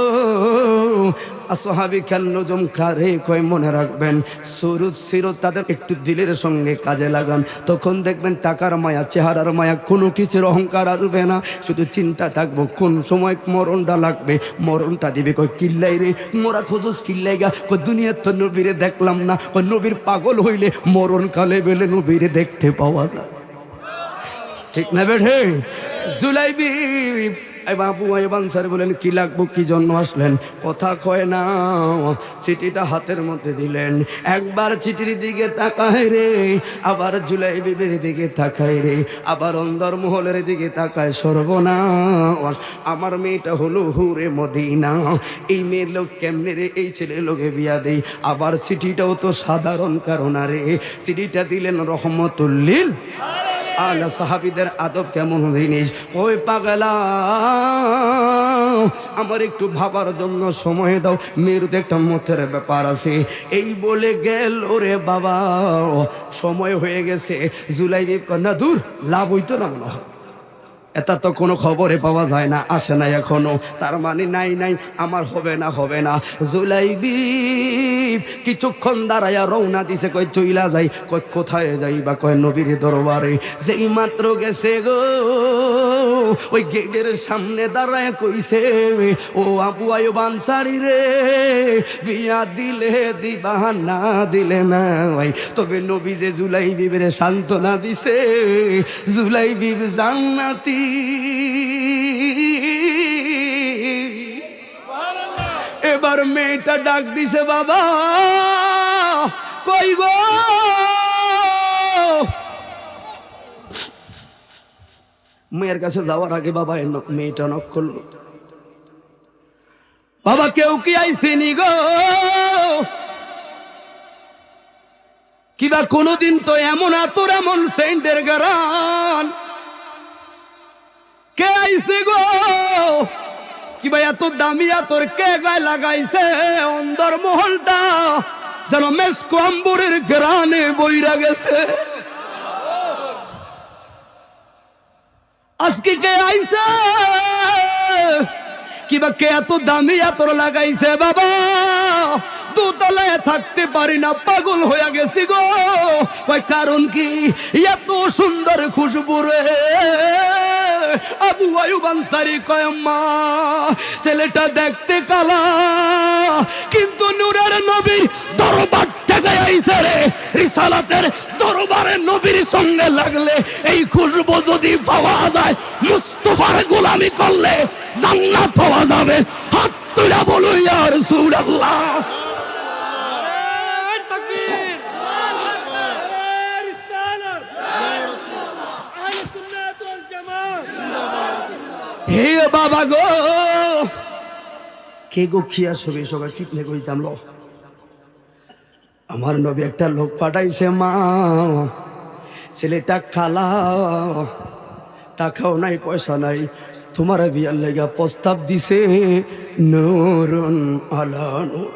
আসহাবী কান নজম কারে কয় মনে রাখবেন, সুরুত সিরত তাদের একটু দিলের সঙ্গে কাজে লাগান, তখন দেখবেন টাকার মায়া, চেহারার মায়া, কোনো কিছুর অহংকার আসবে না। শুধু চিন্তা থাকবো কোন সময় মরণটা লাগবে, মরণটা দিবে। কয় কিল্লাই রে, মোরা খোঁজস কিল্লাই গা? কয় দুনিয়ার তো নবীরে দেখলাম না। কয় নবীর পাগল হইলে মরণ কালে বেলে নবীরে দেখতে পাওয়া যায়, ঠিক না বেঠে? জুলাইবি আবু আইয়ুব আনসারী বলেন, কি লাগবো, কি জন্য আসলেন? কথা কয় না। চিঠিটা হাতের মধ্যে দিলেন। একবার চিঠির দিকে তাকায় রে, আবার জুলাইবির দিকে তাকায় রে, আবার অন্দর মহলের দিকে তাকায়। সর্বনাশ, আমার মেয়েটা হলো হুরে মদিনা, এই মেয়ের লোক কেমনে রে, এই ছেলে লোকে বিয়া দেই। আবার চিঠিটাও তো সাধারণ কারণ রে, চিঠিটা দিলেন রহমতুল্লিল আলা। সাহাবীদের আদব কেমন জিনিস। ওই পাগলা, আমার একটু ভাবার জন্য সময় দাও, মেরুতে একটা মতের ব্যাপার আছে। এই বলে গেল রে বাবা, সময় হয়ে গেছে। জুলাইবি কন্যা দূর, লাভ হইতো না মনে হয়। এটা তো কোনো খবরে পাওয়া যায় না, আসে না এখনো। তার মানে নাই নাই আমার হবে না হবে না। জুলাইবি কিছুক্ষণ দাঁড়াইয়া রওনা দিছে, কই চইলা যাই। কই কোথায় যাই বা? কয় নবীর দরবারে। যেই মাত্র গেছে গো, ওই গেটের সামনে দাঁড়ায় কইছে, ও আবু আইয়ুব আনসারী রে, বিয়া দিলে দিবা না দিলে না। তবে নবী যে জুলাইবির সান্ত্বনা দিছে, জুলাইবির জান্নাতি। এবার মেয়েটা ডাক দিছে, বাবা কই গো? মেয়ের কাছে যাওয়ার আগে বাবা মেয়েটা নক করলো, বাবা কেউ কি আইসেনি গো? কিবা কোনদিন তো এমন আতর এমন সেন্টের গারান, কে আইছে গো? কিবা এত দামি আতর কে গায়ে লাগাইছে? অন্দর মহলটা যেন মেসকো আম্বরের গ্রানে বইরা গেছে। আজকে কে আইছে? কিবা কে এত দামি আতর লাগাইছে? বাবা দোতলায় থাকতে পারি না, পাগল হয়ে গেছি গো। ওই কারণ কি? এত সুন্দর খুশবু রে। আবু আইয়ুব আনসারী কয়, মা ছেলেটা দেখতে কালা, কিন্তু নূরের নবীর দরবার থেকে আইছে রে। রিসালাতের দরবারে নবীর সঙ্গে লাগলে এই খুশবু যদি পাওয়া যায়, মুস্তাফার গোলামি করলে জান্নাত পাওয়া যাবে। হাত তুলে বলো ইয়া রাসূলুল্লাহ। হে বাবা গো, কে গো খিয়া সবে সবাই কিতনে কইতাম লো। আমার নবী একটা লোক পাঠাইছে, মা ছেলেটা কালা, টাকাও নাই পয়সা নাই, তোমার বিয়ার লেগা প্রস্তাব দিছে। নূরুন আলা নূর।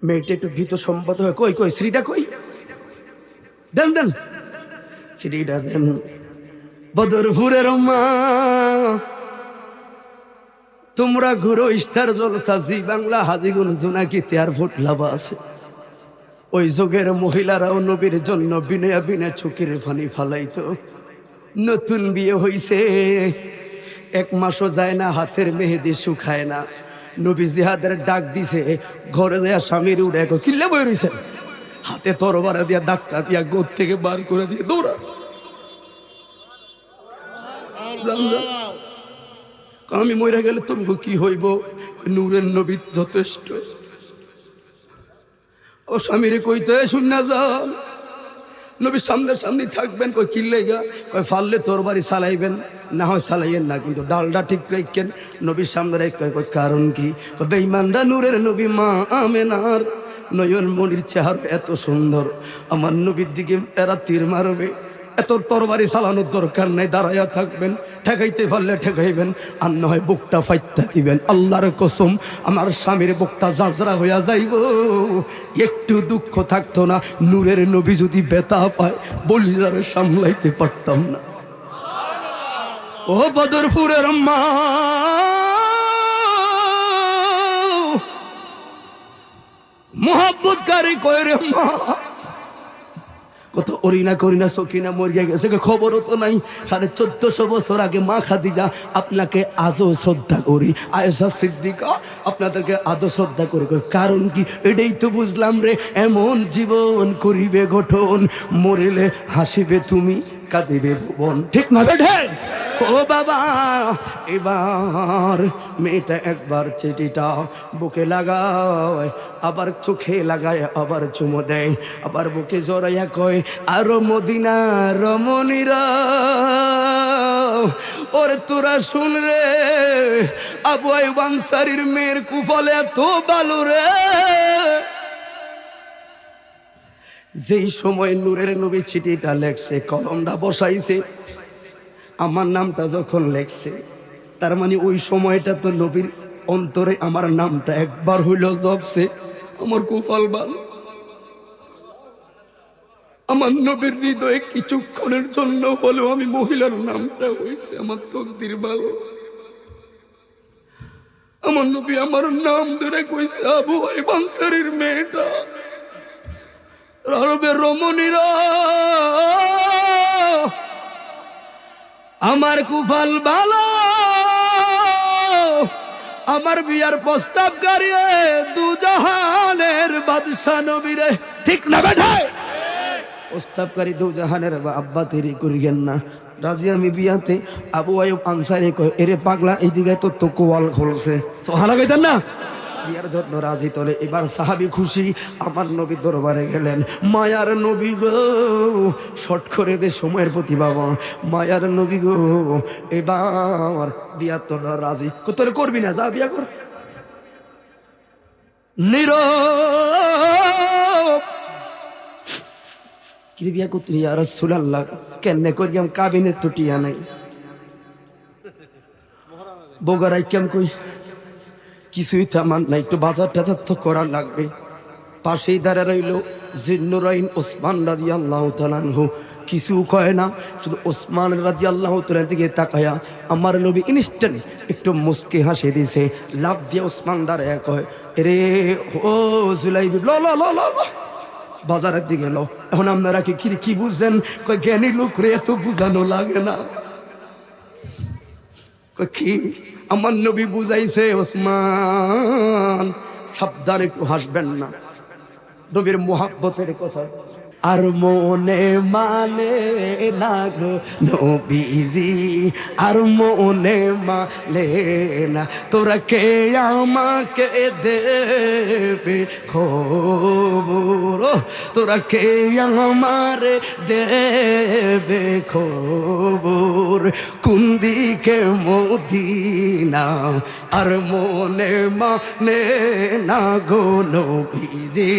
মেয়েটা একটু ভীত সম্পদ হয়ে কই কই শ্রীটা কই? দেন দেন শ্রীটা দেন। বদরপুরের মা, তোমরা ঘুরো স্টার জলসা, জি বাংলা, হাজিগুন, জোনাকিতে আর ফুটলাবা আছে। ওই যুগের মহিলারাও নবীর জন্য বিনয়া বিনা চোখের পানি ফালাইতো। নতুন বিয়ে হইছে, 1 মাসও যায় না, হাতের মেহেদি শুকায় না। নবী জিহাদের ডাক দিছে, ঘরে যায় স্বামীর উড়ে কিল্লে বই রইছে, হাতে তরবারা দিয়া ধাক্কা দিয়া গোদ থেকে বার করে দিয়ে দৌড়া। আমি মরে গেলে তুমি কি হইব? নূরের নবী যথেষ্ট। ও স্বামীরে কইতে, শুন না যান, নবী সামনে সামনে থাকবেন। কই কিল্লেগা? কই ফাললে তরবারি চালাইবেন, না হয় চালাইয়েন না, কিন্তু ডালটা ঠিক রাখেন। নবীর সামনে রেখে কই কারণ কি? বেঈমানরা নূরের নবী মা আমেনার নয়ন মনির চেহারা এত সুন্দর, আমার নবীর দিকে এরা তীর মারবে, এত তরবারি চালানোর দরকার নাই, দাঁড়াইয়া থাকবেন। ঠেকাইতে পারলে ঠেকাইবেন, আর না হয় বুকটা ফাইটটা দিবেন। আল্লাহর কসম, আমার স্বামীর বুকটা জাজরা হইয়া যাইব, একটু দুঃখ থাকতো না। নূরের নবী যদি বেতা পায়, বলিরারে সামলাইতে পারতাম না। ও বদরপুরের মা, মোহাব্বত কারে কয় রে মা, কত অরিনা করিনা সকিনা মরিয়া গেছে, খবরও তো নাই। 1450 বছর আগে মা খাদিজা আপনাকে আজও শ্রদ্ধা করি, আয়েশা সিদ্দিকা আপনাদেরকে আদৌ শ্রদ্ধা করে। কারণ কি? এটাই তো বুঝলাম রে, এমন জীবন করিবে গঠন, মরিলে হাসিবে তুমি, কাঁদিবে ভুবন। ঠিক না বেঠে? ও বাবা, এবার মেয়েটা একবার চিঠিটা বুকে লাগায়, আবার চোখে লাগায়, আবার চুমো দেয়, আবার বুকে জড়াইয়া কয়, আরো মদিনা রমণীরা ওরে তোরা শুন রে, আবু আইয়ুব আনসারীর মেয়ের কুফল এত ভালো রে। যেই সময় নূরের নবী চিঠিটা লেখছে, কলমটা বসাইছে, আমার নামটা যখন লেখছে, তার মানে ওই সময়টা তো নবীর অন্তরে আমার নামটা একবার হইল জপছে। আমার কুফল ভালো, আমার নবীর হৃদয়ে কিছুক্ষণের জন্য হলেও আমি মহিলার নামটা হয়েছে আমার তকদির ভালো। আমার নবী আমার নাম ধরে কইছে আবু আইয়ুব আনসারীর মেয়েটা। আরবের রমণীরা আমার কুফাল ভালো, আমার বিয়ার প্রস্তাবকারী দুজাহানের বাদশা নবীরে, ঠিক না বেটা? প্রস্তাবকারী দুজাহানের আব্বা দেরি করিয়েন না, রাজি আমি বিয়াতে। আবু আইয়ুব আনসারী কয় এরে পাগলা এইদিকে তো কোয়াল খুলছে, সুবহানাল্লাহ কইতেন না? বিয়ার জন্য রাজি তোলে। এবার সাহাবী খুশি, আমার নবী দরবারে গেলেন। মায়ার নবী গো, শর্ট করে দে সময়ের প্রতি বাবা, মায়ার নবী গো এবার বিয়া তোর রাজি। তোর করবি না, যা বিয়া কর। নীরব কি বিয়া করতে ইয়া রাসূলুল্লাহ, কেন করিয়াম কাবিনে টুটিয়া নাই বগারাই কেম কই কিছুই থামান না, একটু বাজার টাজার তো করা লাগবে। পাশেই দাঁড়া রইল জিন্নুরাইন ওসমান রাদিয়াল্লাহু তাআলা আনহু, কিছু কয় না, শুধু ওসমান রাদিয়াল্লাহু তাআলার দিকে তাকায়া আমার নবী ইনস্ট্যান্ট একটু মুস্কি হাসি দিছে। লাভ দিয়ে ওসমান দাঁড়ায় কয় রে ও জুলাইবি ল ল ল ল বাজারের দিকে লো। এখন আপনারা কি বুঝছেন? কয় জ্ঞানী লোক রে এত বুঝানো লাগে না। কি আমার নবী বুঝাইছে ওসমান সাবধান, একটু হাসবেন না, নবীর মোহাব্বতের কথা। আর মনে মানে না গো নবীজি, আর মনে মানে না, তোরা কে আমাকে দেবে খবর, তোরা কে আমারে দেবে খবর, কোন দিকে মদিনা, আর মনে মানে না গো নবীজি,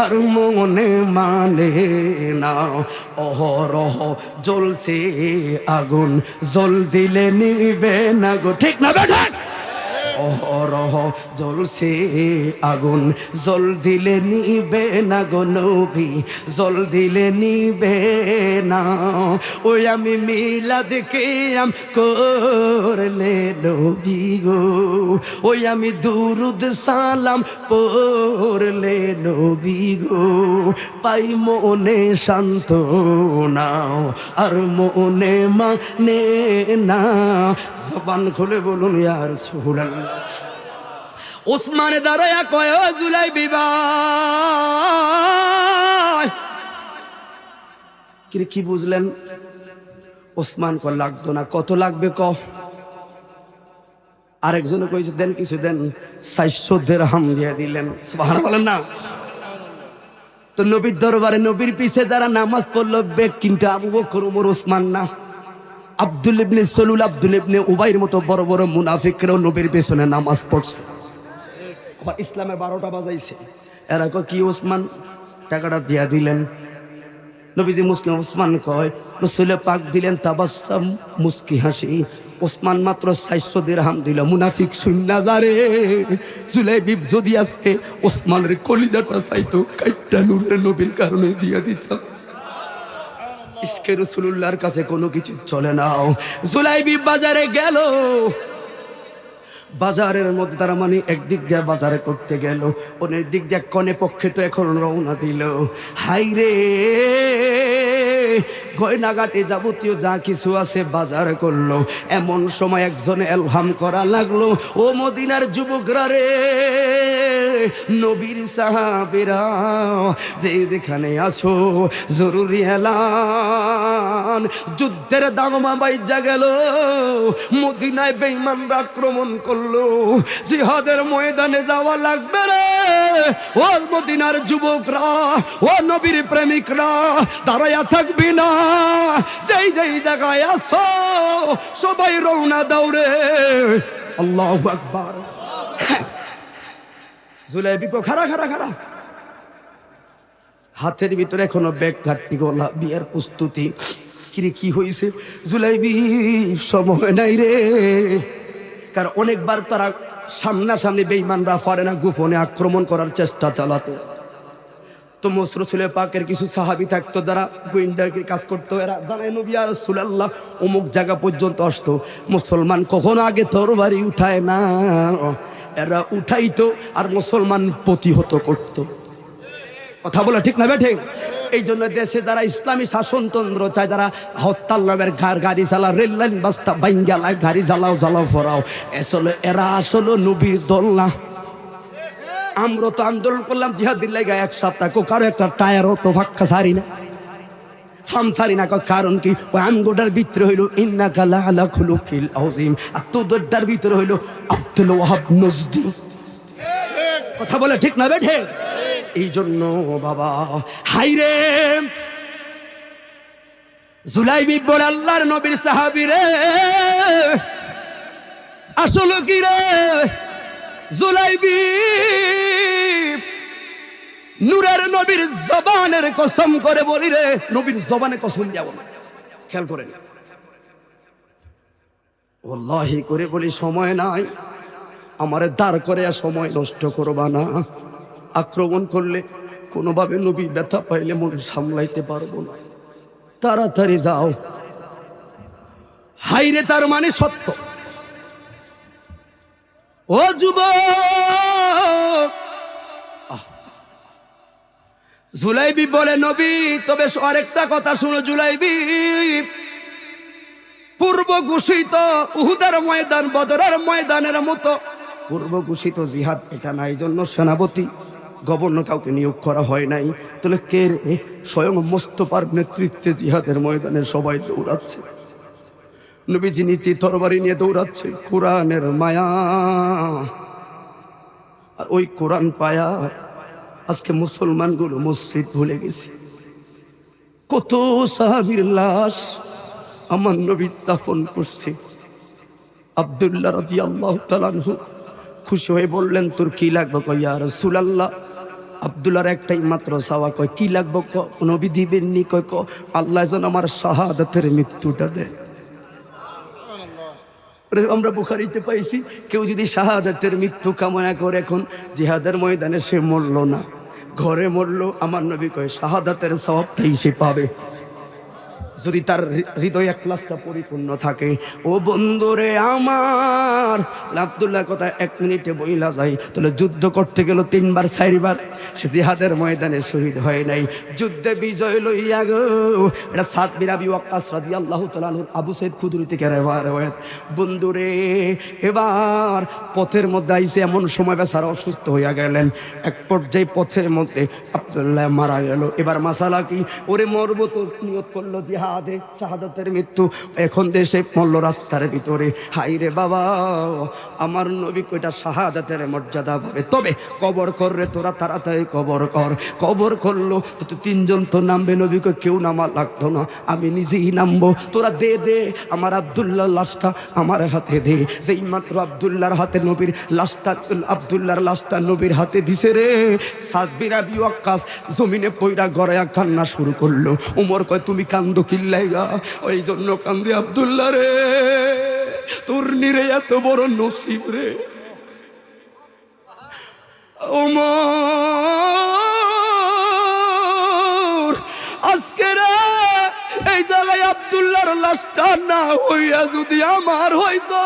আর মনে মানে না। অহরহ জ্বলছে আগুন, জল দিলে নিবে না গো, ঠিক না বেটা? অহরহ জ্বলছে আগুন, জল দিলে নিবে না গো নবী, জল দিলে নিবে না। ওই আমি মিলাদ কিয়াম করলে নবী গো, ওই আমি দুরুদ সালাম পড়লে নবী গো, পাই মনে শান্তনা, আর মনে মানে না। জবান খুলে বলুন ইয়া রাসূলুল্লাহ। ওসমানে দাঁড়ায়া কয় ও জুলাইবি ভাই, কি বুঝলেন? ওসমান কয় লাগতো না। কত লাগবে ক? আরেকজনে কইছে দেন কিছু দেন, 400 দিরহাম দিয়ে দিলেন। সুবহানাল্লাহ বলেন না? তো নবীর দরবারে নবীর পিছে যারা নামাজ পড়লো বেগ, কিন্তু আবু বকর ওমর ওসমান না। আব্দুল ইবনে সলুল, আব্দুল ইবনে উবাইর মতো বড় বড় মুনাফিকরাও নবীর পেছনে নামাজ পড়ছে। আবার ইসলামের 12টা বাজাইছে। এরা কয় কি ওসমান টাকাটা দিয়া দিলেন? নবীজি মুসলিম ওসমান কয় রাসূল পাক দিলেন তাবাসসাম, মুস্কি হাসি। ওসমান মাত্র 400 দিরহাম দিল। মুনাফিক শুননা যারে জুলাইবি যদি আজকে ওসমানের কলিজাটা চাইতো, কাইটটা নূরের নবীর কারণে দিয়া দিতাম। ইশকে রাসূলুল্লাহর কাছে কোনো কিছু চলে না। জুলাইবি বাজারে গেল, বাজারের মধ্যে তারা মানে একদিক দিয়ে বাজারে করতে গেল, অনেক দিক দিয়ে কনে পক্ষে তো এখন রওনা দিল। হাই রে গয়নাগাটি যাবতীয় যা কিছু আছে বাজার করলো। এমন সময় একজন এলহাম করা লাগলো, ও মদিনার যুবকরা রে, নবীর সাহাবীরা যে যেখানে আছো, জরুরি এলান, যুদ্ধের দাগমা বাইজা গেল, মদিনায় বেঈমানরা আক্রমণ করলো, জিহাদের ময়দানে যাওয়া লাগবে রে। ও মদিনার যুবকরা, ও নবীর প্রেমিকরা, দাঁড়ায়া থাকবি না, যেই যেই জায়গায় আছো সবাই রওনা দাও রে। আল্লাহু আকবার। জুলাইবি খারা খারা খারা, হাতের ভিতরে এখনো ব্যাগ ঘাটতি গোলা, বিয়ের প্রস্তুতি। কিরে কি হয়েছে? জুলাইবি সময় নাই রে, কারণ অনেকবার তারা সামনাসামনি বেঈমানরা পারে না, গোপনে আক্রমণ করার চেষ্টা চালাতো। তো রাসূলের পাকের কিছু সাহাবী থাকতো যারা গোয়েন্দাকে কাজ করতো, এরা জানায় নবী ইয়া রাসূলুল্লাহ অমুক জায়গা পর্যন্ত আসতো, মুসলমান কখনো আগে তরবারি উঠায় না, এরা উঠাইতো আর মুসলমান প্রতিহত করতো। কথা বলে ঠিক না বেঠে? এই জন্য দেশে যারা ইসলামী শাসনতন্ত্র চায়, যারা হত্যার নামের গাড়ি চালা, রেল লাইন বাস্তা বাইঙ্গালায় গাড়ি জ্বালাও ফরাও, আসলে এরা আসলে নবীর দল না। আমরা তো আন্দোলন করলাম জিহাদের লাগা এক সপ্তাহ, কারো একটা টায়ারও তো ফাক্কা সারি না, ফামসারি না। কারণ কি? ওই আমগোটার ভিতরে হইল ইন্নাকা লাআলা খুলুকিল আযীম, আর তোদের ভিতরে হইল আব্দুল ওয়াহাব নজদি। কথা বলে ঠিক না বেঠে? এই জন্য বাবা হাইরে জুলাইবি বলে আল্লাহর নবীর সাহাবী রে, আসলে কি রে জুলাইবি নূরের নবীর জবানের কসম করে বলি রে, নবীর জবানে কসম যাব না। খেয়াল করেন, ওয়াল্লাহি করে বলি সময় নাই, আমারে দাঁড় করে সময় নষ্ট করবা না। আক্রমণ করলে কোনোভাবে নবী ব্যথা পাইলে মন সামলাইতে পারবো না, তাড়াতাড়ি যাও। হাইরে তার মানে সত্য। ও যুবক, জুলাইবি বলে নবী তবে আরেকটা কথা শুনো জুলাইবি, পূর্ব ঘোষিত উহুদের ময়দান বদরের ময়দানের মতো পূর্ব ঘোষিত জিহাদ এটা নাই, জন্য সেনাপতি গভর্নর কাউকে নিয়োগ করা হয় নাই। তাহলে কে রে? স্বয়ং মোস্তফার নেতৃত্বে জিহাদের ময়দানে সবাই দৌড়াচ্ছে, নবীজি নীতি তরবারি নিয়ে দৌড়াচ্ছে, কোরআনের মায়া। আর ওই কোরআন পায়া আজকে মুসলমানগুলো মসজিদ ভুলে গেছে। কত সাহাবীর লাশ আমার নবী দাফন করছে। আব্দুল্লাহ রাদিয়াল্লাহু তাআলা আনহু খুশি হয়ে বললেন, তোর কি লাগবে? কয় ইয়া রাসূলুল্লাহ। আব্দুল্লাহর একটাই মাত্র চাওয়া, কয় কি লাগবে? নবী দিবেননি? কয় আল্লাহ যেন আমার শাহাদাতের মৃত্যুটা দেয়। আমরা বুখারীতে পাইছি, কেউ যদি শাহাদাতের মৃত্যু কামনা করে এখন জিহাদের ময়দানে সে মরল না, ঘরে মরল, আমার নবী কয় শাহাদাতের সওয়াবটাই সে পাবে যদি তার হৃদয় একলাসটা পরিপূর্ণ থাকে। ও বন্ধুরে আমার, আব্দুল্লাহর কথা এক মিনিটে বইলা যায়। তাহলে যুদ্ধ করতে গেল 3 বার 4 বার, সে জিহাদের ময়দানে শহীদ হয় নাই, যুদ্ধে বিজয় লইয়া গো। এটা সাদ বিন আবি ওয়াক্কাস রাদিয়াল্লাহু তাআলা আনহু আবু সাইদ খুদরি থেকে রিওয়ায়াত। বন্ধুরে এবার পথের মধ্যে আইসে এমন সময় বেচারা অসুস্থ হইয়া গেলেন, এক পর্যায়ে পথের মধ্যে আব্দুল্লাহ মারা গেল। এবার মাসালা কি? ওরে মরব তো নিয়ত করলো জিহাদে, শাহাদাতের মৃত্যু, এখন দেশে মরল রাস্তার ভিতরে। হাইরে বাবা, আমার নবী কইটা শাহাদাতের মর্যাদা পাবে, তবে কবর কর রে তোরা, তাড়াতাড়ি কবর কর। কবর করলো তো 3 জন তো নামবে, নবী কই কেউ নামা লাগতো না, আমি নিজেই নামবো, তোরা দে দে আমার আব্দুল্লাহর লাশটা আমার হাতে দে। যেই মাত্র আব্দুল্লাহর হাতে নবীর লাশটা, আব্দুল্লাহর লাশটা নবীর হাতে দিছে রে, সাদ বিন আবি ওয়াক্কাস জমিনে পইরা গড়ায়া কান্না শুরু করলো। উমর কয় তুমি কান্দো কিল্লাইগা? ওই জন্য কান্দি আব্দুল্লাহ রে, তোর নিরে এত বড় নসিব রে। ওমর আজকে রে এই জায়গায় আব্দুল্লাহর লাশটা না হইয়া যদি আমার হইতো,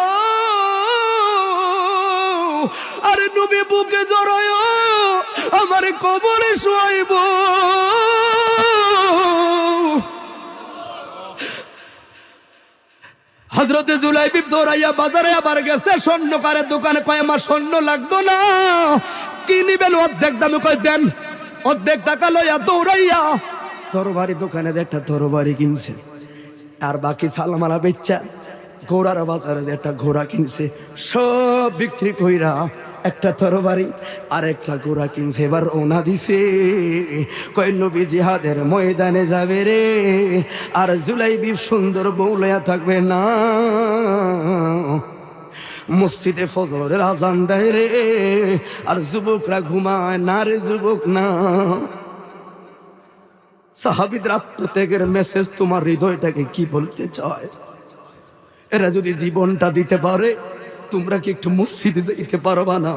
আরে নবী বুকে জড়ায় আমারে কবরে শোয়াইব। হযরতে জুলাইবি দৌড়াইয়া বাজারে আবার গেছে, স্বর্ণকারের দোকানে। কয় আমার স্বর্ণ লাগতো না, কি নিবেন? অর্ধেক দামে। কয় দেন। অর্ধেক টাকা লইয়া দৌড়াইয়া তরবারি দোকানে যে একটা তরবারি কিনছে, আর বাকি সালমালা বেচ্চা ঘোড়ার বাজারে যে একটা ঘোড়া কিনছে, সব বিক্রি কইরা একটা তরবারি আর একটা ঘোড়া কিনছে। এবার রওনা দিছে, কয় নবী জিহাদের ময়দানে যাবে রে, আর জুলাইবি সুন্দর বউ লইয়া থাকবে না। মসজিদে ফজরের আজান দেয় রে, আর যুবকরা ঘুমায় না রে, যুবক না। সাহাবীদের আত্মত্যাগের মেসেজ তোমার হৃদয়টাকে কি বলতে চায়? এরা যদি জীবনটা দিতে পারে, তোমরা কি একটু মসজিদে যেতে পারবা না?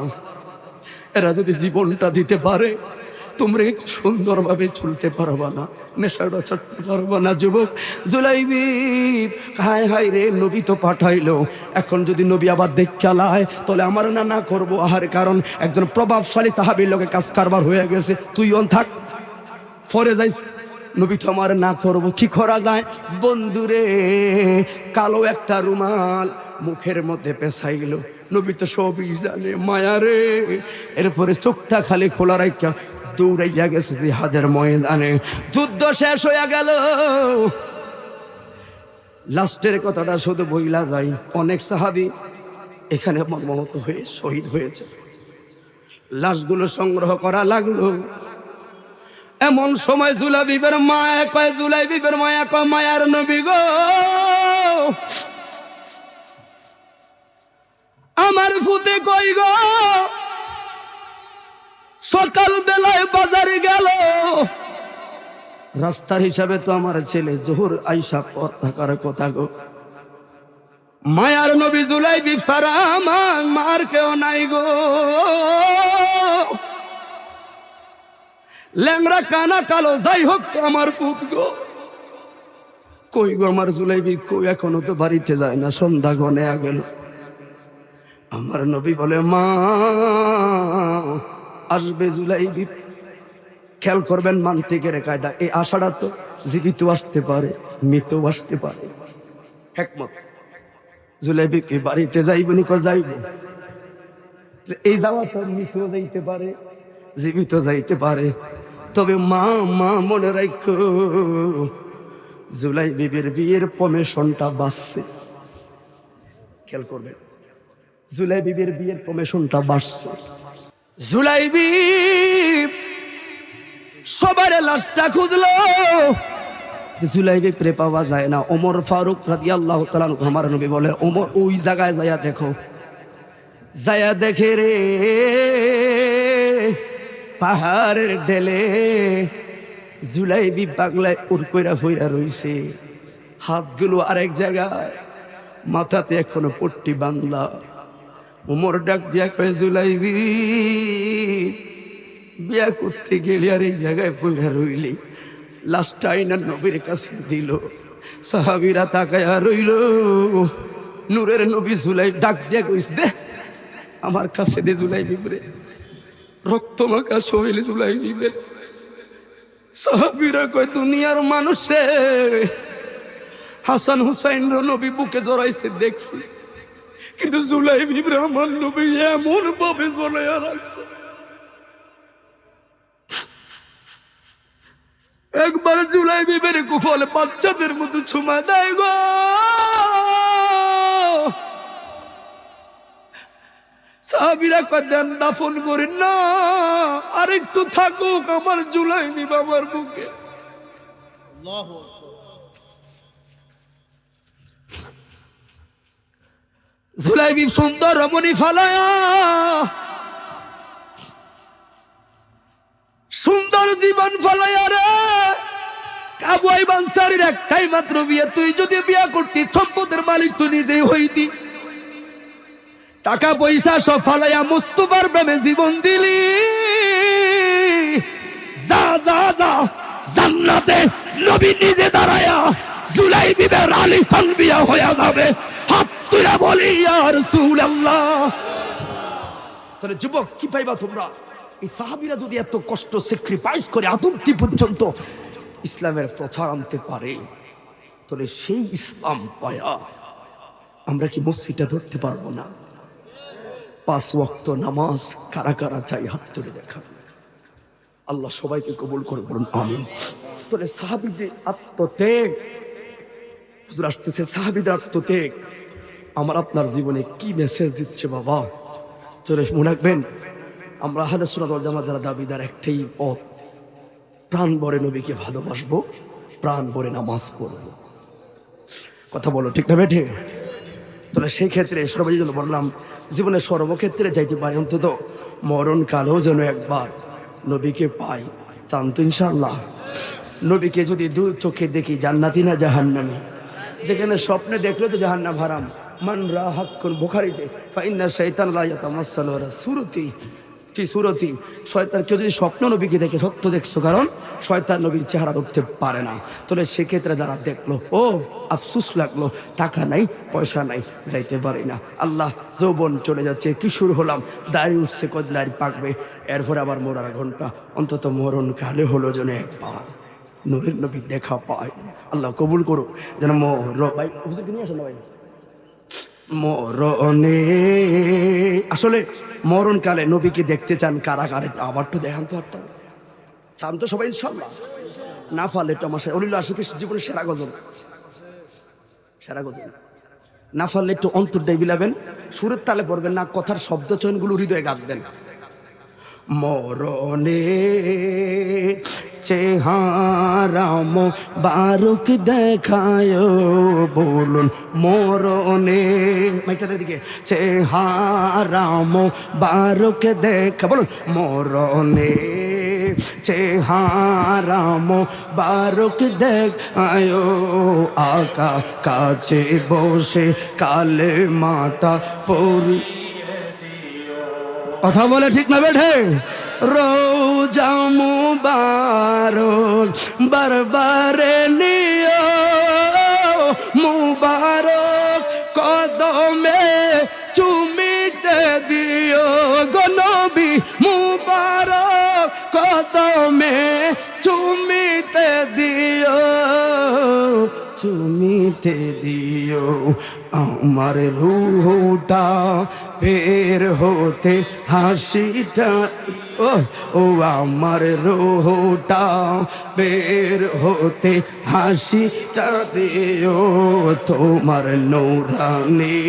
এরা যদি জীবনটা দিতে পারে, তোমরা একটু সুন্দরভাবে চলতে পারবা না, নেশাটা ছাড়তে পারবা না যুবক। জুলাইবি হায় হায় রে, নবী তো পাঠাইলো, এখন যদি নবী আবার দেখালায় তাহলে আমার না করবো আহার, কারণ একজন প্রভাবশালী সাহাবীর লোকে কাজ কারবার হয়ে গেছে, তুই অন থাক পরে যাইস, নবী তো আমার না করবো, কি করা যায়? বন্ধুরে কালো একটা রুমাল মুখের মধ্যে পেছাইল, নবী তো সবই জানে, মায়া রে। এরপরে চোখটা খালি খোলা রাখা দৌড়াইয়া গেছে জিহাদের ময়দানে। যুদ্ধ শেষ হইয়া গেল, লাস্টের কথাটা শুধু বইলা যায়, অনেক সাহাবী এখানে মর্মাহত হয়ে শহীদ হয়েছে। লাশগুলো সংগ্রহ করা লাগলো। এমন সময় জুলাইবিবের মায়া কয়, জুলাইবিবের মায়া কয়, মায়ার নবী গো, আমার ফুতে কই গো? সকাল বেলায় বাজারে গেল, রাস্তার হিসাবে তো আমার ছেলে জোহর আইসা পথ থাকার কথা গো। মায়ার নবী জুলাইবি সারা আমার মার কেউ নাই গো, ল্যাংরা কানা কালো যাই হোক আমার ফুট গো। কই গো আমার জুলাইবি কই? এখনো তো বাড়িতে যায় না, সন্ধ্যা গনে গেল। আমার নবী বলে, মা আসবে জুলাইবি, খেয়াল করবেন মান্তিকের কায়দা, এই আশাটা তো জীবিত আসতে পারে, মৃত আসতে পারে। হেকমত জুলাইবি কি বাড়িতে যাইবনি? যাইব, এই যাওয়া তো মৃত যাইতে পারে, জীবিত যাইতে পারে। তবে মা মা মনে রাখো, জুলাইবির বিয়ের কমিশনটা বাড়ছে। খেয়াল করবেন, জুলাইবির বিয়ের কমিশনটা বাড়ছে। জুলাইবি সবার লাশটা খুঁজলো, জুলাইবি প্রে পাওয়া যায় না। ওমর ফারুক রাদিয়াল্লাহু তাআলা আনহু, আমার নবী বলে, ওমর ওই জায়গায় যায়া দেখো। যায়া দেখে রে, পাহাড়ের ঢেলে জুলাইবি পাগলায় উড়কইরা ফইরা রইছে, হাতগুলো আরেক জায়গায়, মাথাতে এখনো পট্টি বাংলা। ওমর ডাক দিয়া কয়, জুলাইবি বিয়া করতে গেলে আর এই জায়গায় পইরা রইলি? লাস্ট আইনা নবীর কাছে দিল, সাহাবীরা তাকায়া রইল। নূরের নবী জুলাইবি ডাক দিয়া কইস, দে আমার কাছে দে জুলাইবি রে, রক্ত মাখা শরীর জুলাইবি। সাহাবীরা কয়, দুনিয়ার মানুষে হাসান হুসাইন নবী বুকে জড়াইছে দেখছি, কিন্তু জুলাইবি আমার নবী এমন ভাবে জড়াইয়া রাখছে, একবার জুলাইবিবের কুফলে বাচ্চাদের মতো ছুমা দেয় গো। সাহাবীরা কয়, দেন দাফন করেন না, আরেকটু থাকুক আমার জুলাইবি বাবার বুকে। জুলাইবি সুন্দর রমণী ফালায়া, সুন্দর জীবন ফালায়া রে। আবু আইয়ুব আনসারীর একটাই মাত্র বিয়ে, তুই যদি বিয়া করতি সম্পদের মালিক তুই নিজেই হইতি। টাকা পয়সা সব ফালাইয়া মুস্তাফার প্রেমে জীবন দিলি, যা যা যা জান্নাতে নবী নিজে দাঁড়ায়া জুলাইবিবের আলিশান বিয়া হয়ে যাবে। হাত তুলে বলি ইয়া রাসূলুল্লাহ। তাহলে যুবক কি পাইবা তোমরা? এই সাহাবীরা যদি এত কষ্ট স্যাক্রিফাইস করে আদমতি পর্যন্ত ইসলামের প্রচার আনতে পারে, তাহলে সেই ইসলাম পায়া আমরা কি মসজিদটা ধরতে পারবো না? 5 ওয়াক্ত নামাজ কারা কারা চাই হাত তুলে দেখা। আল্লাহ সবাইকে কবুল করে বলুন আমিন। তাহলে সাহাবীদের আত্মত্যাগ, হুজুর আসতেছে, সাহাবীদের আত্মত্যাগ আমার আপনার জীবনে কি মেসেজ দিচ্ছে বাবা? তাহলে মনে রাখবেন, আমরা আহলে সুন্নাত ওয়াল জামাত যারা দাবিদার, একটাই পথ, প্রাণ ভরে নবীকে ভালোবাসবো, প্রাণ ভরে নামাজ পড়বো। কথা বলো ঠিক না বেঠে? তাহলে সেই ক্ষেত্রে সর্বজীবন জন্য বললাম, জীবনের সর্বক্ষেত্রে যাইতে পারি, অন্তত মরণ কালেও যেন একবার নবীকে পাই। চান তো ইনশাআল্লাহ? নবীকে যদি 2 চোখে দেখি, জান্নাতি না জাহান্নামী? যেখানে স্বপ্নে দেখলে তো জাহান্নাম হারাম। মান রা হাক্কুন, বুখারীতে, ফাইন্না শাইতান লা ইয়াতামাসসালু আলা সুরতি। ফি সুরতি, শয়তান কেউ যদি স্বপ্ন নবীকে দেখে সত্য দেখছো, কারণ শয়তান নবীর চেহারা দেখতে পারে না। তাহলে সেক্ষেত্রে যারা দেখলো, ও আফসুস লাগলো, টাকা নাই পয়সা নাই, যাইতে পারি না, আল্লাহ যৌবন চলে যাচ্ছে, কিশোর হলাম, দাড়ি উঠছে, কত দাড়ি পাকবে, এরপরে আবার মরার ঘন্টা, অন্তত মরণ কালে হলো যেন একবার নূরের নবী দেখা পায়। আল্লাহ কবুল করুক যেন ভাই নিয়ে আসেন ভাই। মরণে আসলে মরণকালে নবীকে দেখতে চান কারা কারে, আবার তো দেখান তো, একটা চান তো সবাই ইনশাল্লাহ। না ফালে তো আমার অলিল আশিকের জীবনের সেরা গজল, সেরা গজল। না ফাললে একটু অন্তরটাই বিলাবেন, সুরের তালে পড়বেন না, কথার শব্দ চয়নগুলো হৃদয়ে গাঁথবেন। মরণে চেহারা বারুক দেখায়, বলুন মরণে, মাইকটার দিকে, চেহারা বারুক দেখা, বলুন মরণে চেহারা বারুক দেখায়, আকা কাছে বসে কালে মাটা পড়ি, কথা বলে ঠিক না বেঠে, রোজা মুবারক বারবারে নিও, মুবারক কদমে চুমিতে দিও গো নবী, মুবারক কদমে চুমিতে দিও, চুমিতে দিও, আমার রূহটা বের হতে হাসিটা, ও আমার রূহটা বের হতে হাসিটা দিও, তোমার নূরানি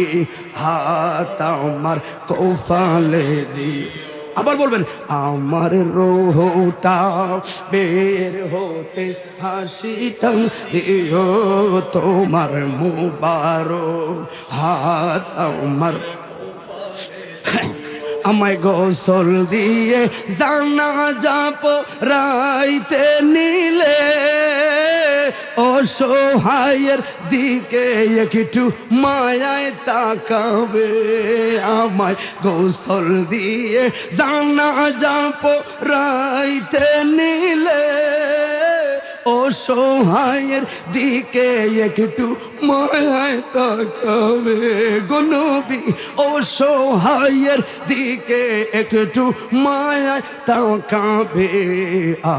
হাত আমার কফালে দিও। আবার বলবেন, আমার রূহটা বের হতে হাসিটা দিও, তোমার মুবারক হাত আমার, আমায় গোসল দিয়ে জানাজা পড়াইতে নিলে, অসহায়ের দিকে একটু মায়ায় তাকাবে, আমায় গোসল দিয়ে জানাজা পড়াইতে নিলে, অসহায়ের দিকে একটু মায়ায় তাকাবে গো নবী, অসহায়ের দিকে একটু মায়ায় তাকাবে,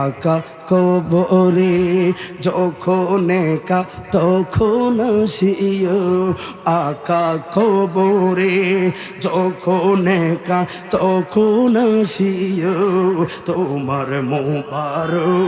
আকা কবরে যখন একা তখন আসিও, আকা কবরে যখন একা তখন আসিও, তোমার মুবারক